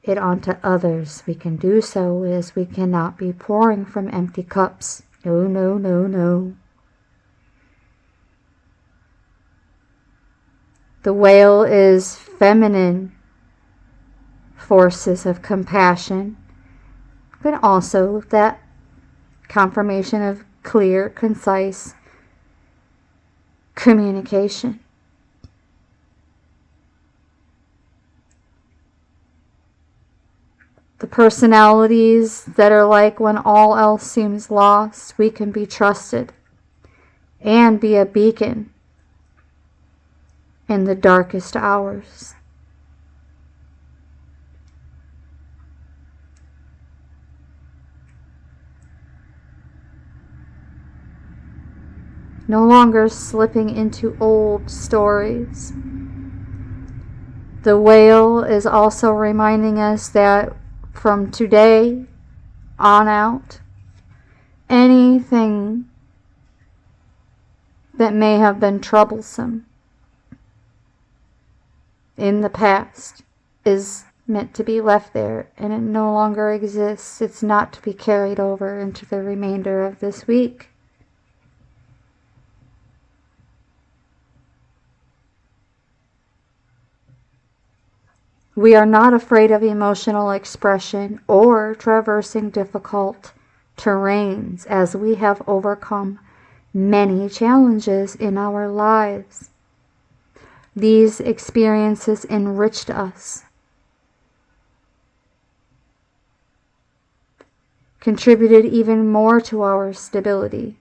Speaker 1: it onto others, we can do so, as we cannot be pouring from empty cups. No, no, no, no. The whale is feminine forces of compassion, but also that confirmation of clear, concise communication. The personalities that are like, when all else seems lost, we can be trusted and be a beacon in the darkest hours. No longer slipping into old stories. The whale is also reminding us that from today on out, anything that may have been troublesome in the past is meant to be left there, and it no longer exists. It's not to be carried over into the remainder of this week. We are not afraid of emotional expression or traversing difficult terrains, as we have overcome many challenges in our lives. These experiences enriched us, contributed even more to our stability,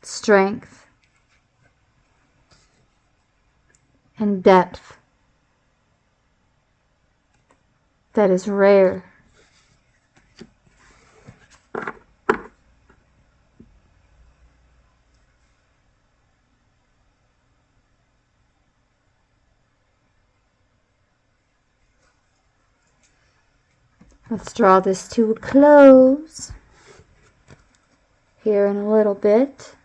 Speaker 1: strength, and depth that is rare. Let's draw this to a close here in a little bit.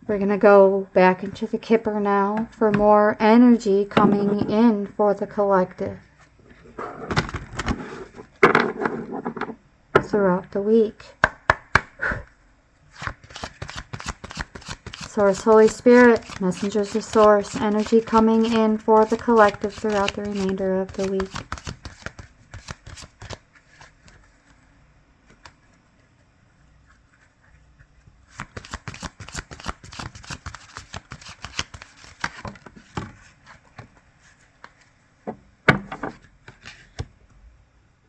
Speaker 1: We're going to go back into the Kipper now for more energy coming in for the collective throughout the week. Source, Holy Spirit, messengers of Source, energy coming in for the collective throughout the remainder of the week.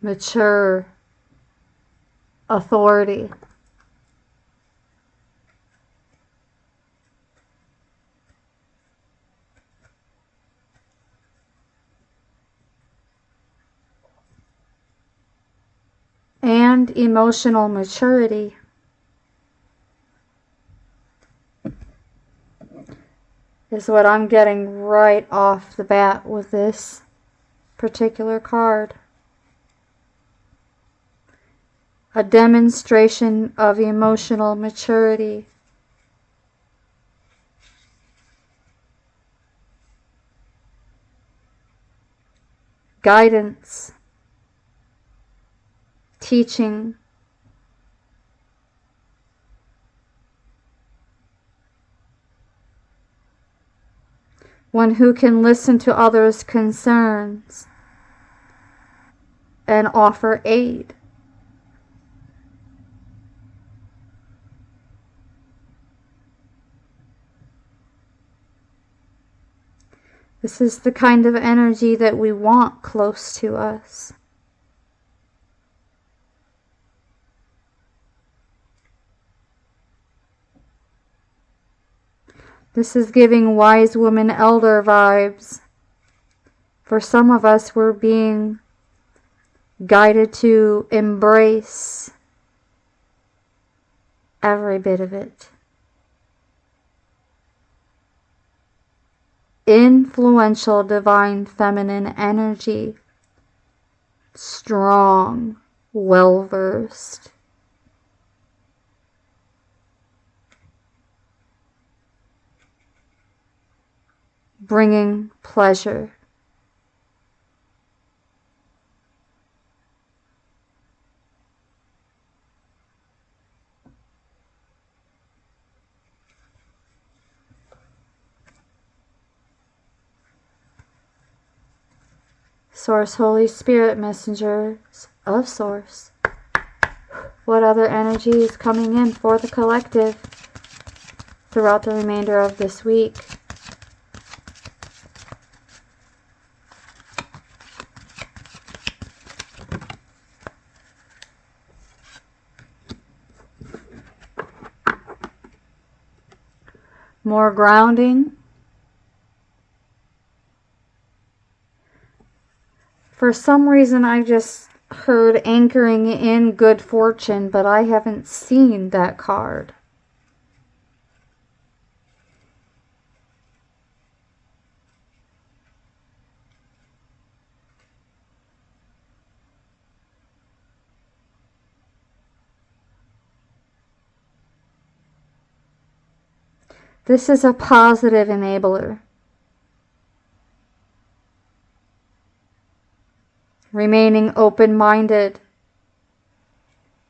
Speaker 1: Mature authority. And emotional maturity. Is what I'm getting right off the bat with this particular card. A demonstration of emotional maturity. Guidance. Teaching. One who can listen to others' concerns and offer aid. This is the kind of energy that we want close to us. This is giving wise woman elder vibes. For some of us, we're being guided to embrace Every bit of it. Influential divine feminine energy. Strong, well-versed. Bringing pleasure. Source, Holy Spirit, messengers of Source. What other energy is coming in for the collective throughout the remainder of this week? More grounding. For some reason, I just heard anchoring in good fortune, but I haven't seen that card. This is a positive enabler. Remaining open-minded,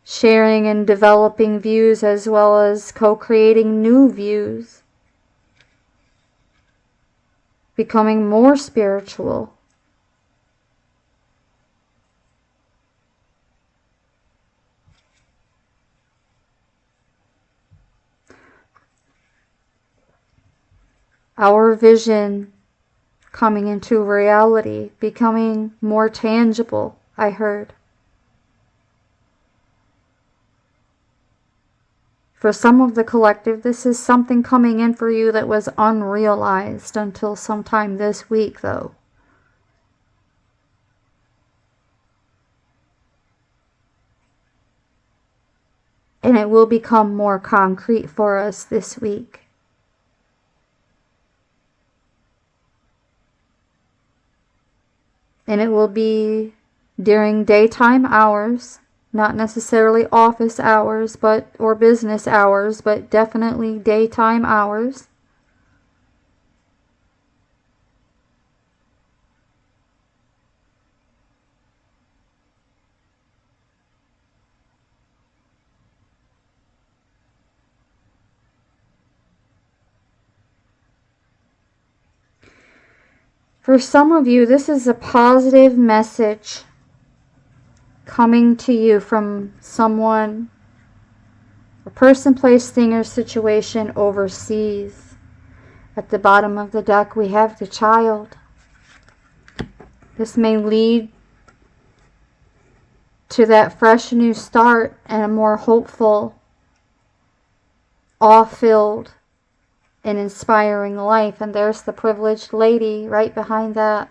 Speaker 1: sharing and developing views as well as co-creating new views, becoming more spiritual. Our vision coming into reality, becoming more tangible, I heard. For some of the collective, this is something coming in for you that was unrealized until sometime this week, though. And it will become more concrete for us this week. And it will be during daytime hours, not necessarily office hours, or business hours, but definitely daytime hours. For some of you, this is a positive message coming to you from someone, a person, place, thing, or situation overseas. At the bottom of the deck, we have the Child. This may lead to that fresh new start and a more hopeful, awe-filled, and inspiring life. And there's the privileged lady right behind that.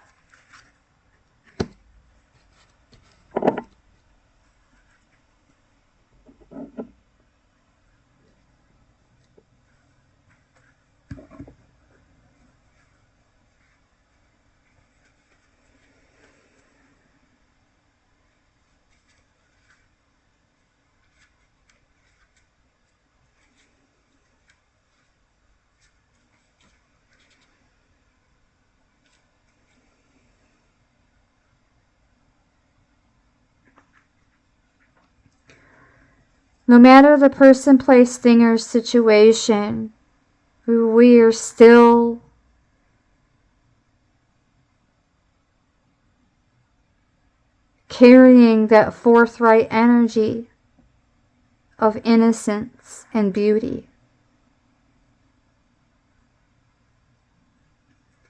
Speaker 1: No matter the person, place, thing, or situation, we are still carrying that forthright energy of innocence and beauty.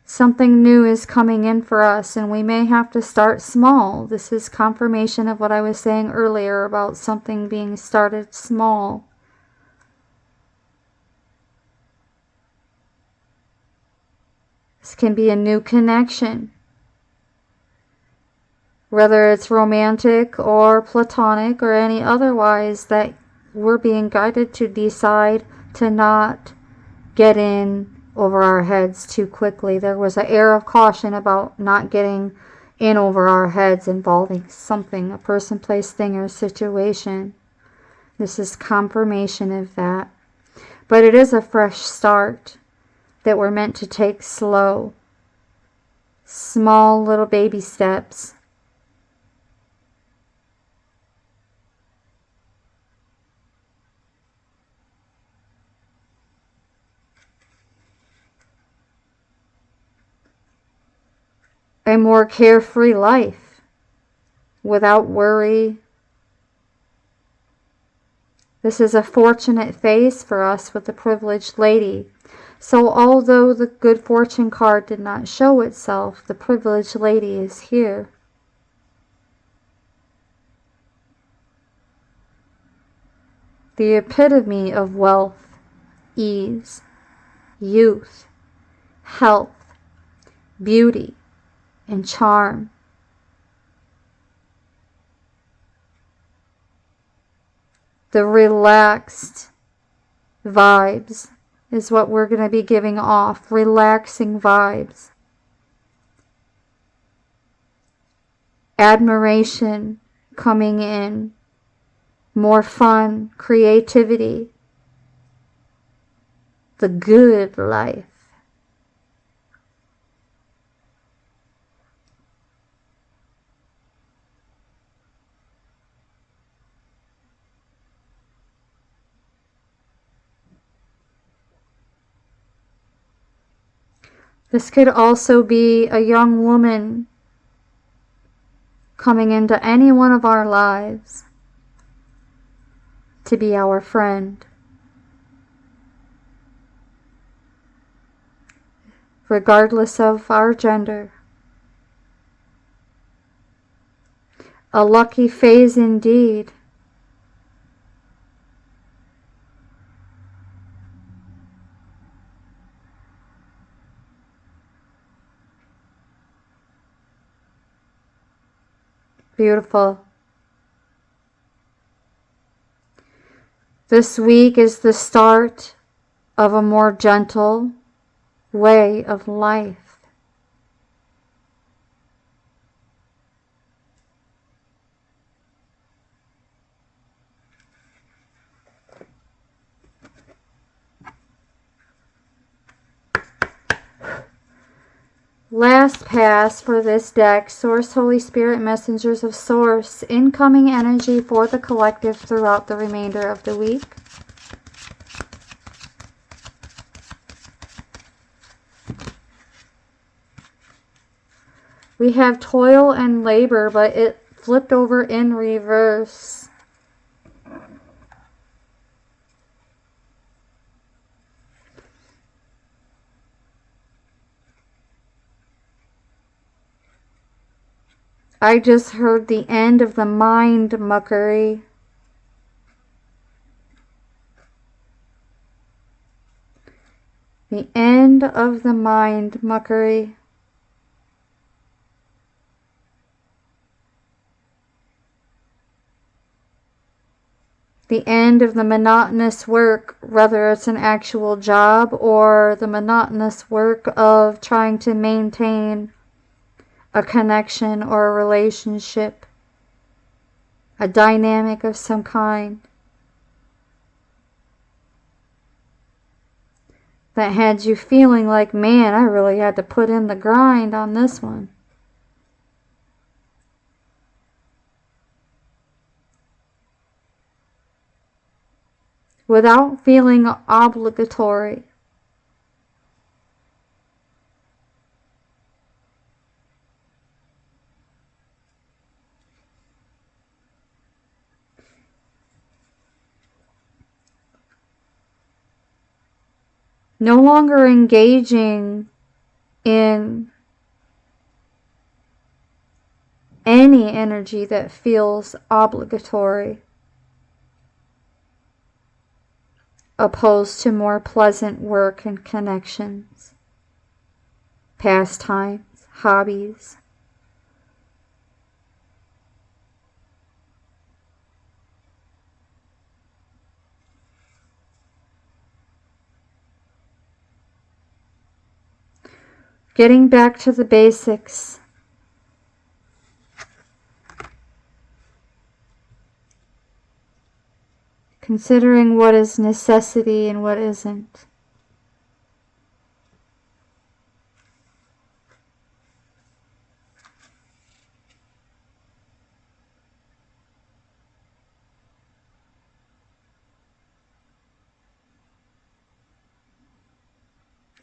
Speaker 1: Something new is coming in for us, and we may have to start small. This is confirmation of what I was saying earlier about something being started small. This can be a new connection, whether it's romantic or platonic or any otherwise, that we're being guided to decide to not get in over our heads too quickly. There was an air of caution about not getting in over our heads involving something, a person, place, thing, or situation. This is confirmation of that. But it is a fresh start that we're meant to take slow. Small little baby steps. A more carefree life without worry. This is a fortunate phase for us with the privileged lady. So although the good fortune card did not show itself, the privileged lady is here. The epitome of wealth, ease, youth, health, beauty, and charm. The relaxed vibes is what we're going to be giving off. Relaxing vibes. Admiration coming in. More fun, creativity. The good life. This could also be a young woman coming into any one of our lives to be our friend. Regardless of our gender. A lucky phase indeed. Beautiful. This week is the start of a more gentle way of life. Last pass for this deck, Source, Holy Spirit, Messengers of Source, incoming energy for the collective throughout the remainder of the week. We have toil and labor, but it flipped over in reverse. I just heard the end of the mind muckery. The end of the mind muckery. The end of the monotonous work, whether it's an actual job or the monotonous work of trying to maintain a connection or a relationship, a dynamic of some kind that had you feeling like, man, I really had to put in the grind on this one. Without feeling obligatory. No longer engaging in any energy that feels obligatory, opposed to more pleasant work and connections, pastimes, hobbies. Getting back to the basics. Considering what is necessity and what isn't.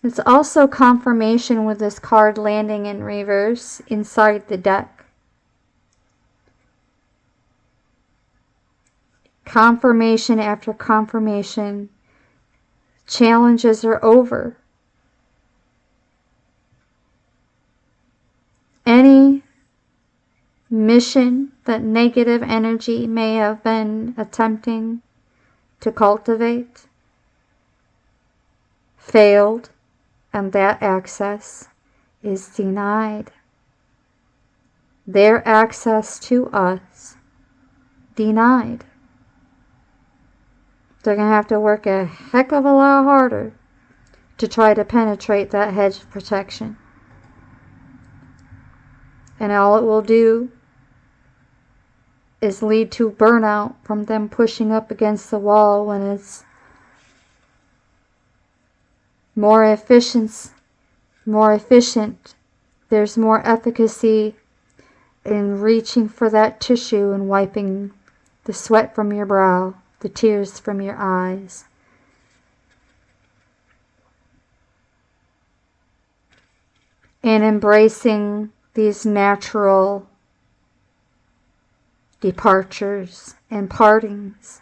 Speaker 1: It's also confirmation with this card landing in reverse inside the deck. Confirmation after confirmation. Challenges are over. Any mission that negative energy may have been attempting to cultivate failed, and that access is denied. Their access to us denied. They're going to have to work a heck of a lot harder to try to penetrate that hedge of protection. And all it will do is lead to burnout from them pushing up against the wall when it's more efficient. There's more efficacy in reaching for that tissue and wiping the sweat from your brow, the tears from your eyes. And embracing these natural departures and partings.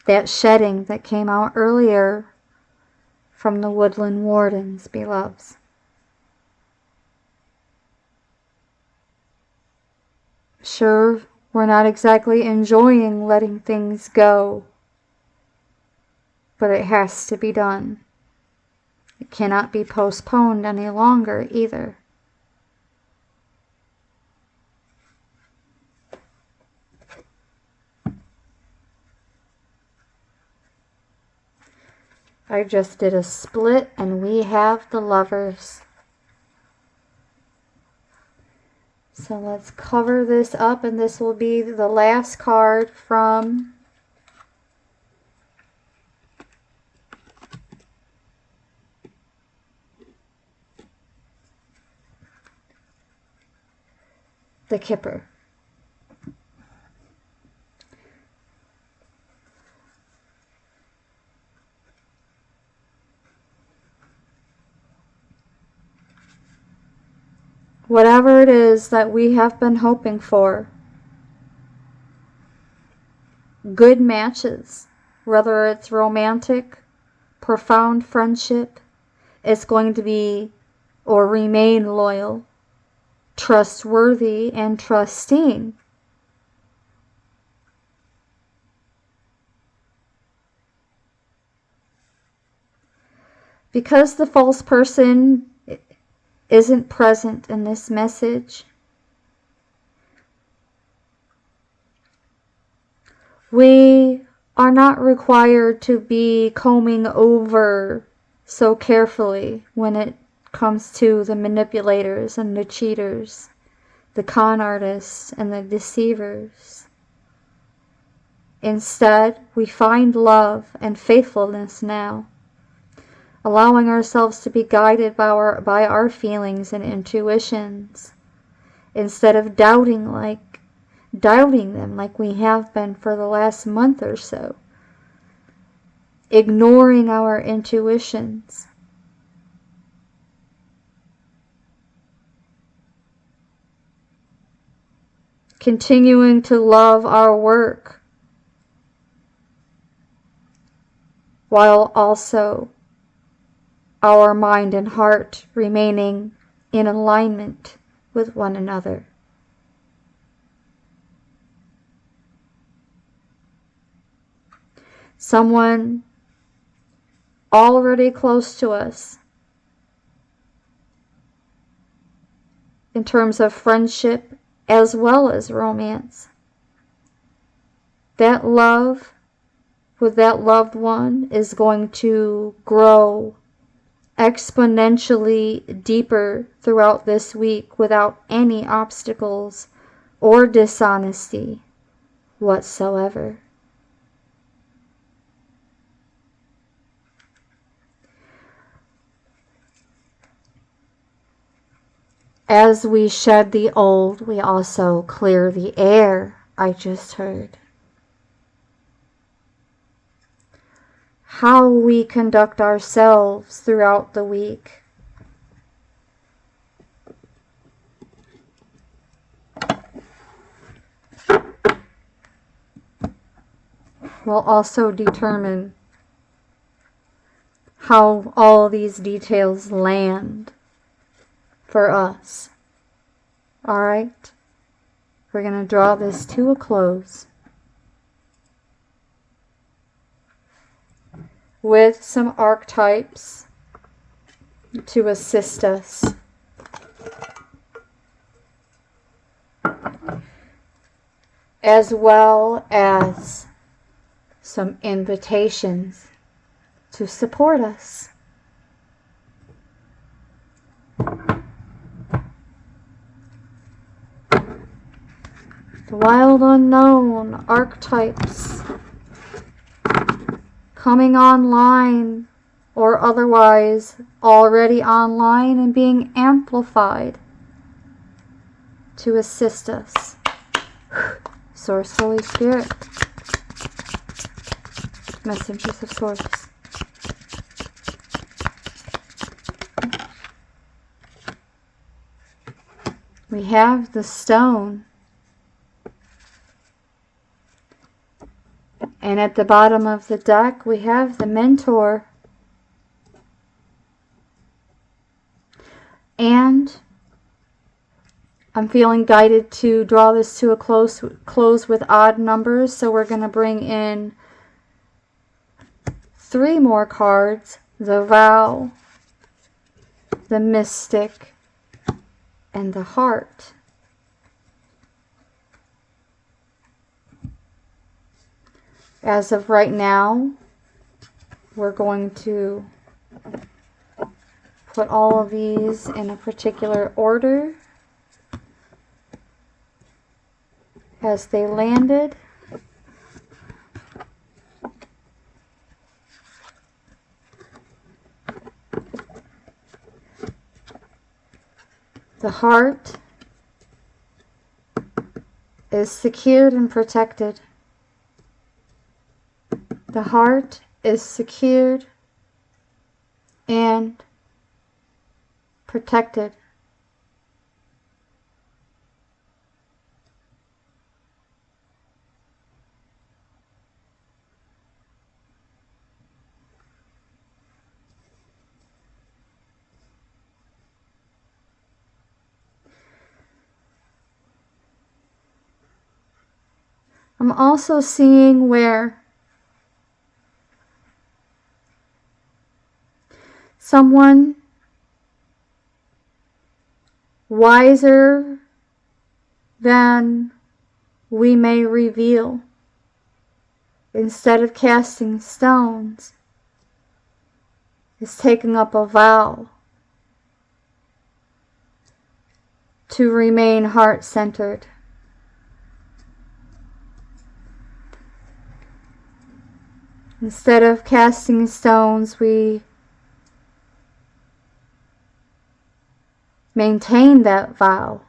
Speaker 1: That shedding that came out earlier from the Woodland Wardens, beloveds. Sure, we're not exactly enjoying letting things go, but it has to be done. It cannot be postponed any longer either. I just did a split and we have the Lovers. So let's cover this up, and this will be the last card from the Kipper. Whatever it is that we have been hoping for, good matches, whether it's romantic, profound friendship, it's going to be or remain loyal, trustworthy, and trusting. Because the false person isn't present in this message, we are not required to be combing over so carefully when it comes to the manipulators and the cheaters, the con artists and the deceivers. Instead, we find love and faithfulness now, allowing ourselves to be guided by our feelings and intuitions, instead of doubting them like we have been for the last month or so, ignoring our intuitions. Continuing to love our work while also our mind and heart remaining in alignment with one another. Someone already close to us in terms of friendship as well as romance. That love with that loved one is going to grow exponentially deeper throughout this week without any obstacles or dishonesty whatsoever. As we shed the old, we also clear the air, I just heard. How we conduct ourselves throughout the week will also determine how all these details land for us. Alright? We're going to draw this to a close with some archetypes to assist us. As well as some invitations to support us. The wild unknown archetypes coming online or otherwise already online and being amplified to assist us. Source, Holy Spirit, messengers of Source. We have the stone. And at the bottom of the deck, we have the mentor. And I'm feeling guided to draw this to a close with odd numbers. So we're going to bring in 3 more cards. The Vow, the Mystic, and the Heart. As of right now, we're going to put all of these in a particular order as they landed. The heart is secured and protected. The heart is secured and protected. I'm also seeing where someone wiser than we may reveal, instead of casting stones, is taking up a vow to remain heart-centered. Instead of casting stones, we maintain that vow.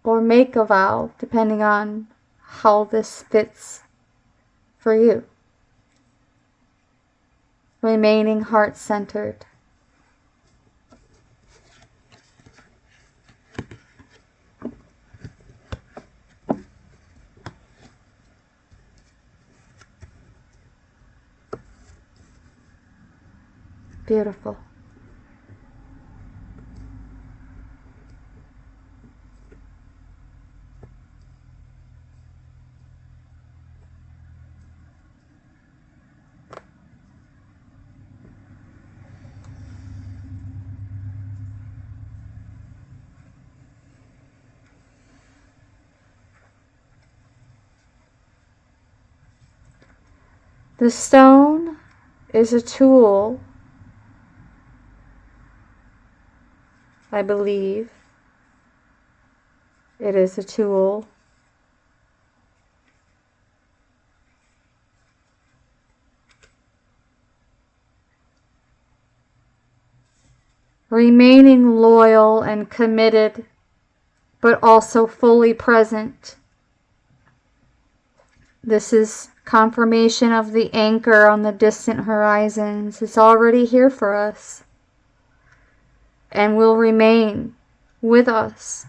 Speaker 1: Or make a vow, depending on how this fits for you. Remaining heart-centered. Beautiful. The stone is a tool, I believe. It is a tool. Remaining loyal and committed, but also fully present. This is confirmation of the anchor on the distant horizons. It's already here for us and will remain with us.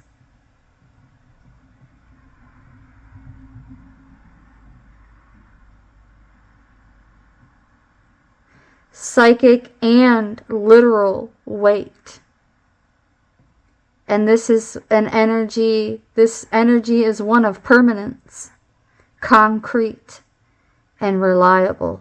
Speaker 1: Psychic and literal weight. And this is an energy, this energy is one of permanence, concrete, and reliable.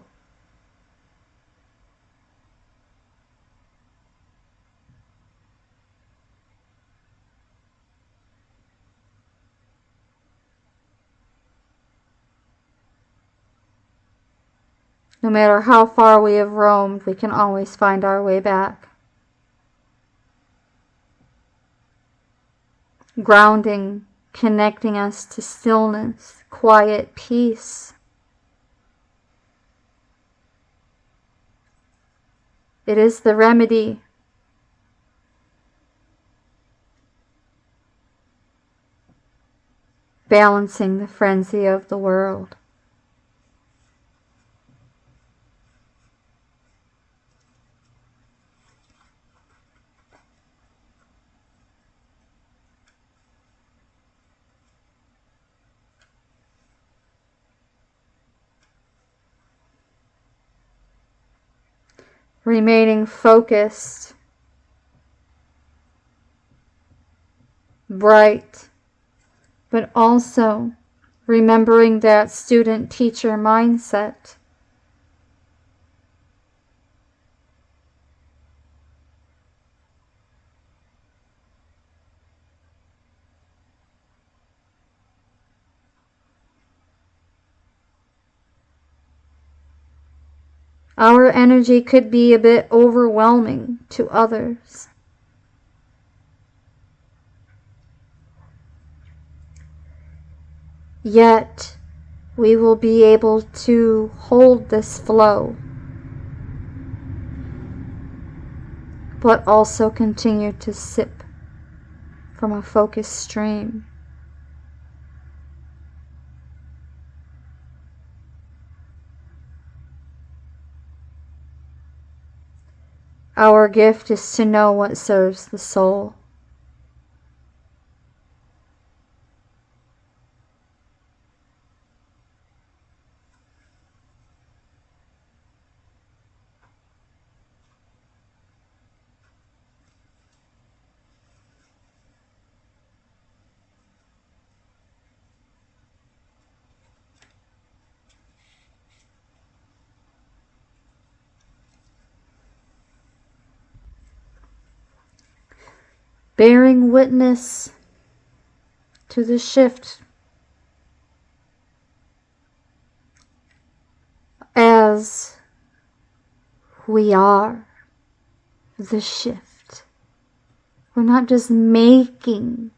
Speaker 1: No matter how far we have roamed, we can always find our way back. Grounding, connecting us to stillness, quiet, peace. It is the remedy. Balancing the frenzy of the world. Remaining focused, bright, but also remembering that student-teacher mindset. Our energy could be a bit overwhelming to others. Yet, we will be able to hold this flow, but also continue to sip from a focused stream. Our gift is to know what serves the soul. Bearing witness to the shift as we are the shift. We're not just making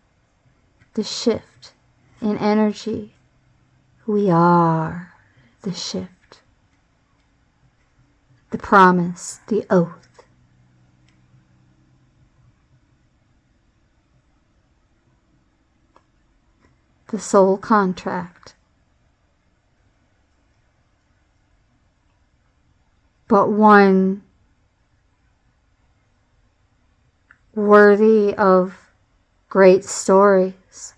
Speaker 1: the shift in energy. We are the shift. The promise, the oath. The soul contract. But one worthy of great stories.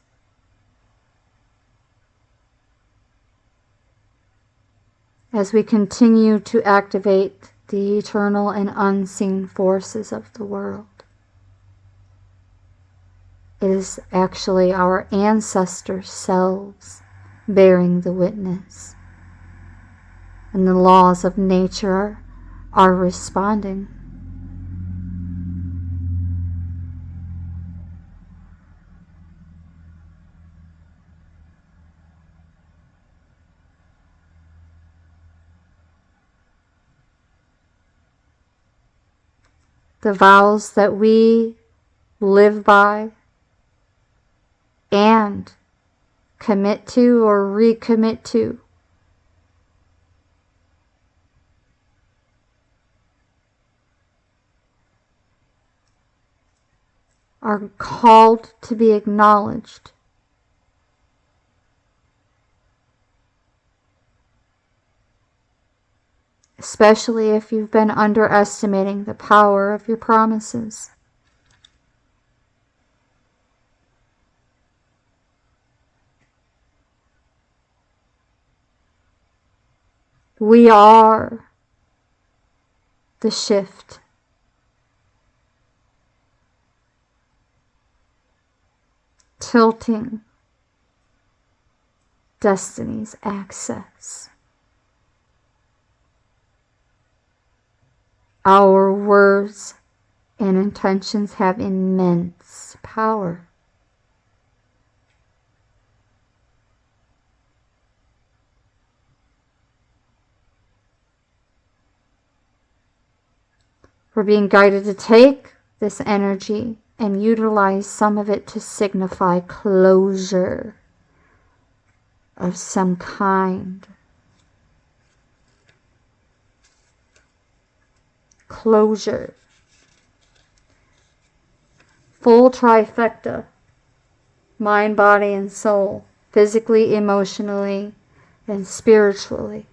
Speaker 1: As we continue to activate the eternal and unseen forces of the world. It is actually our ancestor selves bearing the witness. And the laws of nature are responding. the vows that we live by and commit to or recommit to. Are called to be acknowledged. Especially if you've been underestimating the power of your promises. We are the shift. Tilting destiny's axis. Our words and intentions have immense power. We're being guided to take this energy and utilize some of it to signify closure of some kind. Closure. Full trifecta. Mind, body, and soul. Physically, emotionally, and spiritually.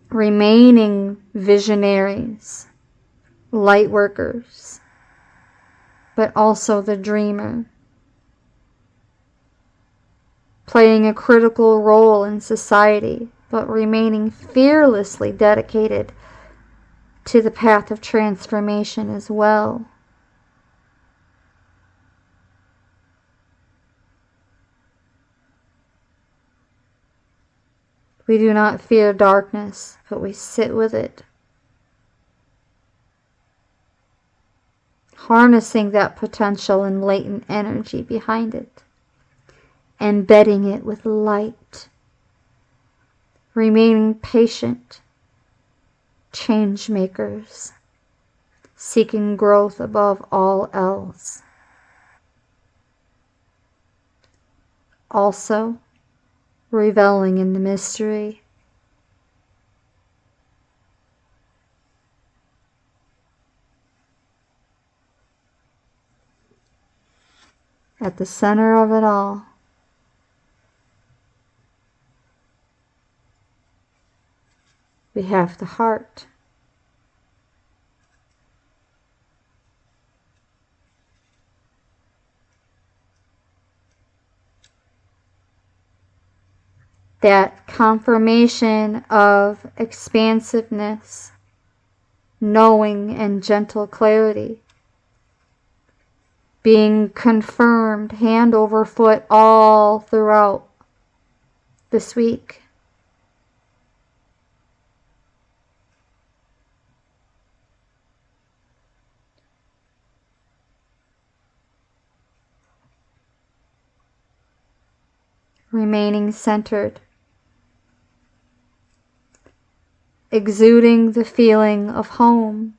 Speaker 1: Remaining visionaries, light workers, but also the dreamer, playing a critical role in society, but remaining fearlessly dedicated to the path of transformation as well. We do not fear darkness, but we sit with it. Harnessing that potential and latent energy behind it. Embedding it with light. Remaining patient. Change makers. Seeking growth above all else. Also, reveling in the mystery. At the center of it all, we have the heart. That confirmation of expansiveness, knowing and gentle clarity, being confirmed hand over foot all throughout this week. Remaining centered. Exuding the feeling of home.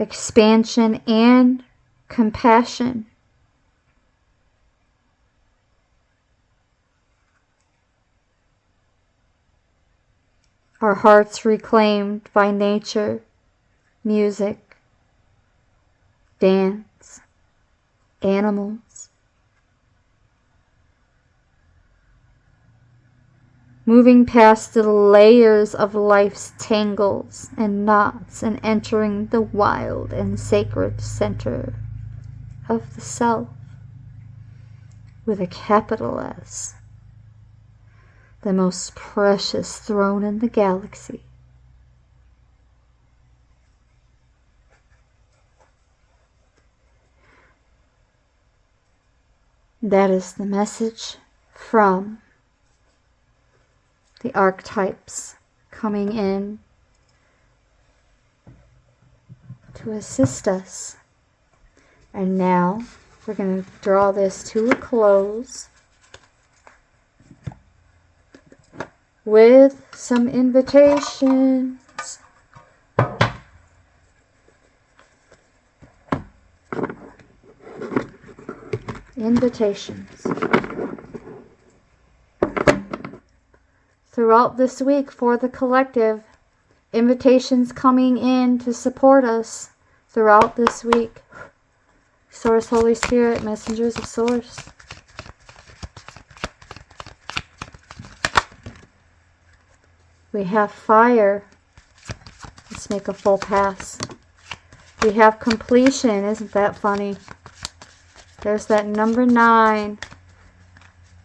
Speaker 1: Expansion and compassion. Our hearts reclaimed by nature, music, dance, animals. Moving past the layers of life's tangles and knots and entering the wild and sacred center of the self with a capital S, the most precious throne in the galaxy. That is the message from the archetypes coming in to assist us. And now We're going to draw this to a close with some invitations. Invitations. Throughout this week for the collective, invitations coming in to support us throughout this week. Source, Holy Spirit, messengers of Source. We have fire. Let's make a full pass. We have completion. Isn't that funny? There's that number 9.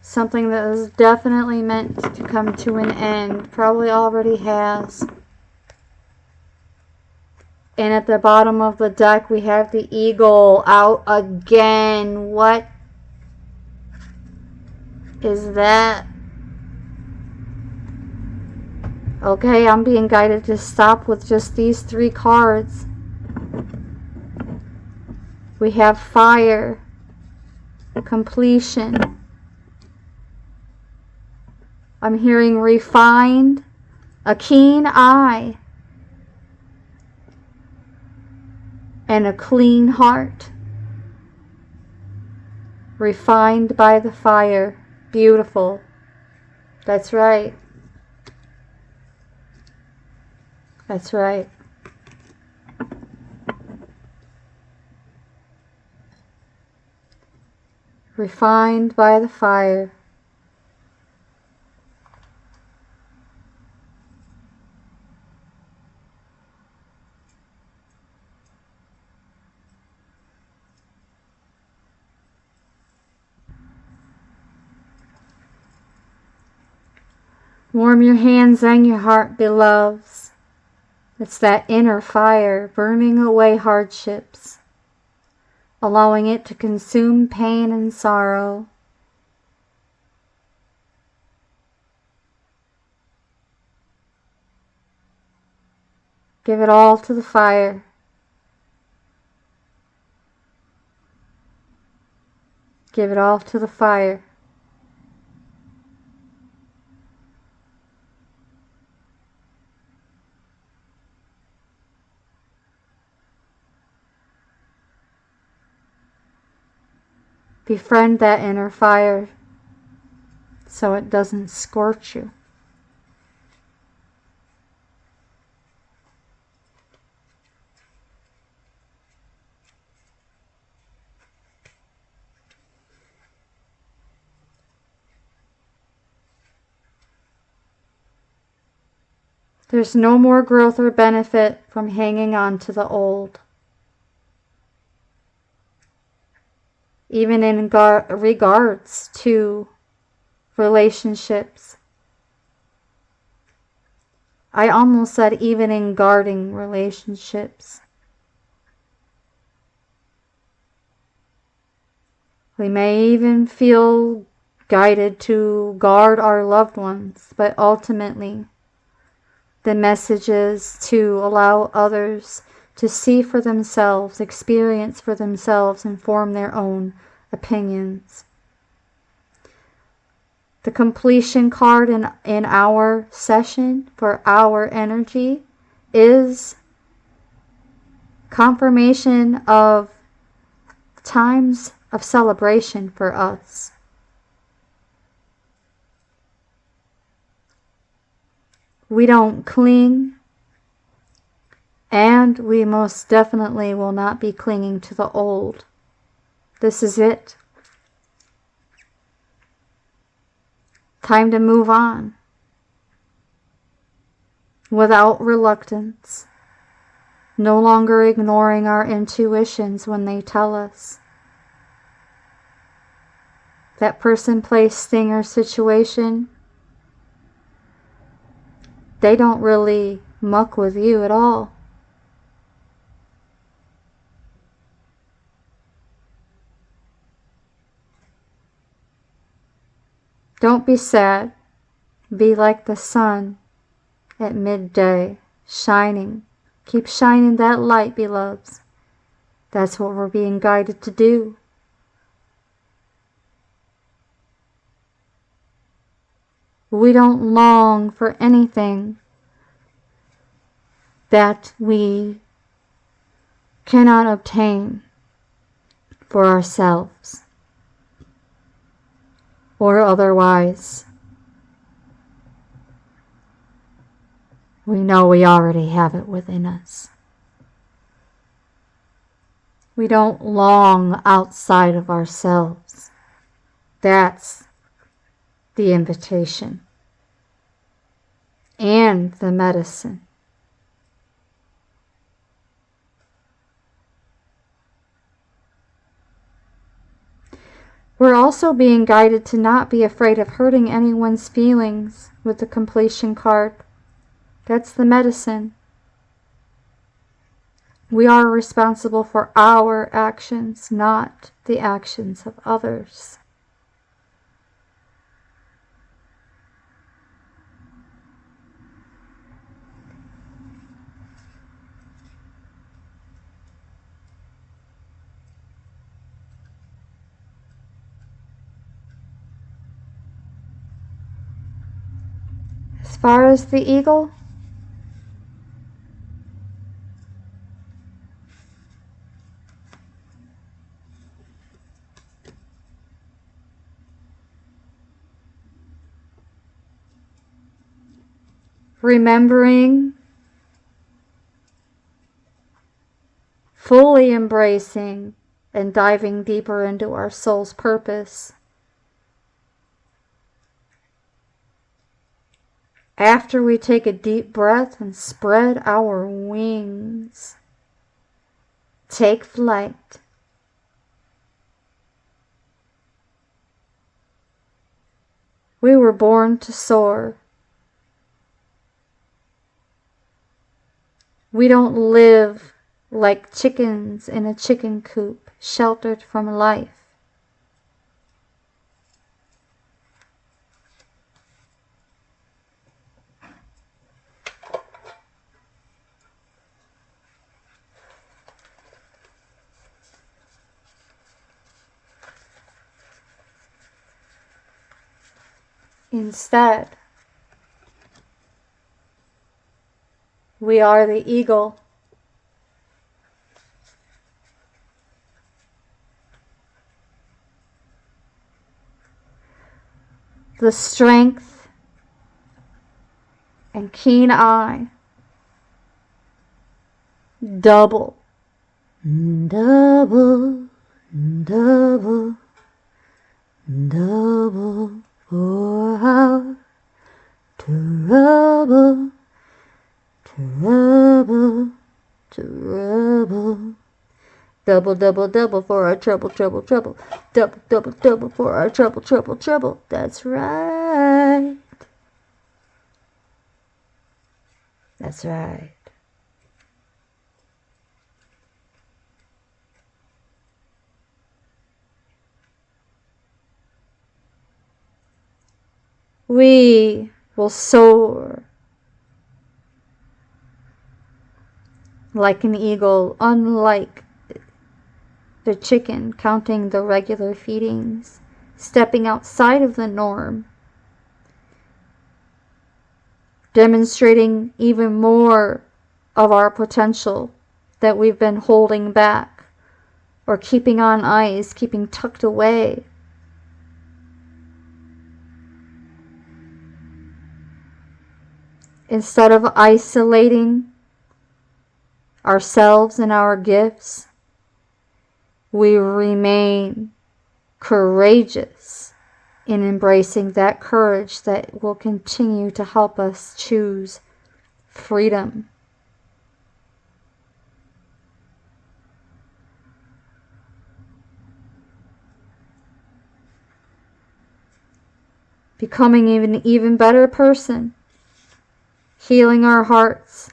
Speaker 1: Something that is definitely meant to come to an end. Probably already has. And at the bottom of the deck, we have the eagle out again. What is that? Okay, I'm being guided to stop with just these 3 cards. We have fire, completion. I'm hearing refined, a keen eye, and a clean heart. Refined by the fire. Beautiful. That's right. That's right. Refined by the fire. Warm your hands and your heart, beloveds. It's that inner fire burning away hardships, allowing it to consume pain and sorrow. Give it all to the fire. Give it all to the fire. Befriend that inner fire so it doesn't scorch you. There's no more growth or benefit from hanging on to the old. Even in regards to relationships. I almost said even in guarding relationships. We may even feel guided to guard our loved ones, but ultimately the message is to allow others to see for themselves, experience for themselves, and form their own opinions. The completion card in our session for our energy is confirmation of times of celebration for us. We don't cling, and we most definitely will not be clinging to the old. This is it. Time to move on. Without reluctance. No longer ignoring our intuitions when they tell us. That person, place, thing, or situation, they don't really muck with you at all. Don't be sad. Be like the sun at midday, shining. Keep shining that light, beloveds. That's what we're being guided to do. We don't long for anything that we cannot obtain for ourselves or otherwise. We know we already have it within us. We don't long outside of ourselves. That's the invitation and the medicine. We're also being guided to not be afraid of hurting anyone's feelings with the completion card. That's the medicine. We are responsible for our actions, not the actions of others. As far as the eagle, remembering, fully embracing, and diving deeper into our soul's purpose. After we take a deep breath and spread our wings, take flight. We were born to soar. We don't live like chickens in a chicken coop, sheltered from life. Instead, we are the eagle. The strength and keen eye, double, double, double, double for our trouble, trouble, trouble. Double, double, double for our trouble, trouble, trouble. Double, double, double for our trouble, trouble, trouble. That's right. That's right. We will soar like an eagle, unlike the chicken, counting the regular feedings, stepping outside of the norm, demonstrating even more of our potential that we've been holding back or keeping on ice, keeping tucked away. Instead of isolating ourselves and our gifts, we remain courageous in embracing that courage that will continue to help us choose freedom. Becoming an even better person, healing our hearts,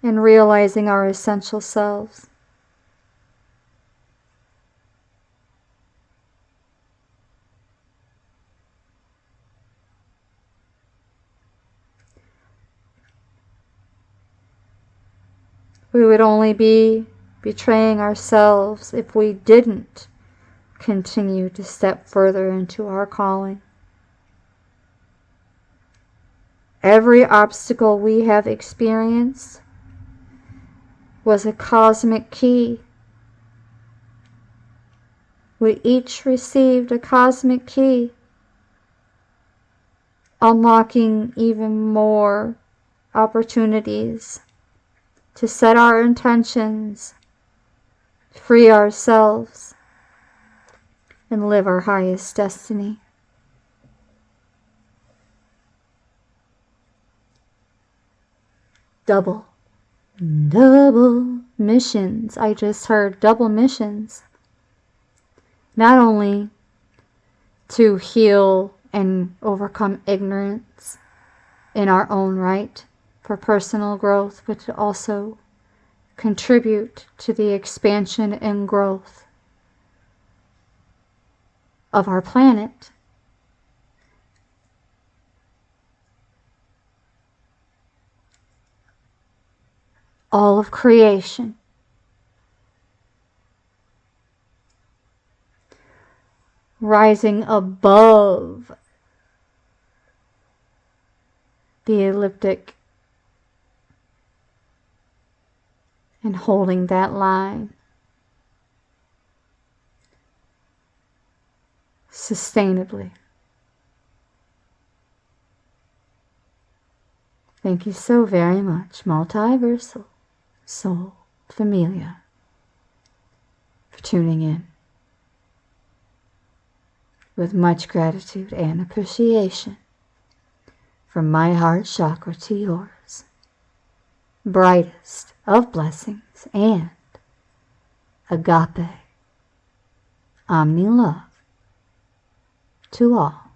Speaker 1: and realizing our essential selves. We would only be betraying ourselves if we didn't continue to step further into our calling. Every obstacle we have experienced was a cosmic key. We each received a cosmic key, unlocking even more opportunities to set our intentions, free ourselves, and live our highest destiny. Double missions. I just heard double missions. Not only to heal and overcome ignorance in our own right for personal growth, but to also contribute to the expansion and growth of our planet. All of creation. Rising above the elliptic and holding that line sustainably. Thank you so very much, Multiversal Soul Familia, for tuning in. With much gratitude and appreciation from my heart chakra to yours. Brightest of blessings and agape, omni love to all.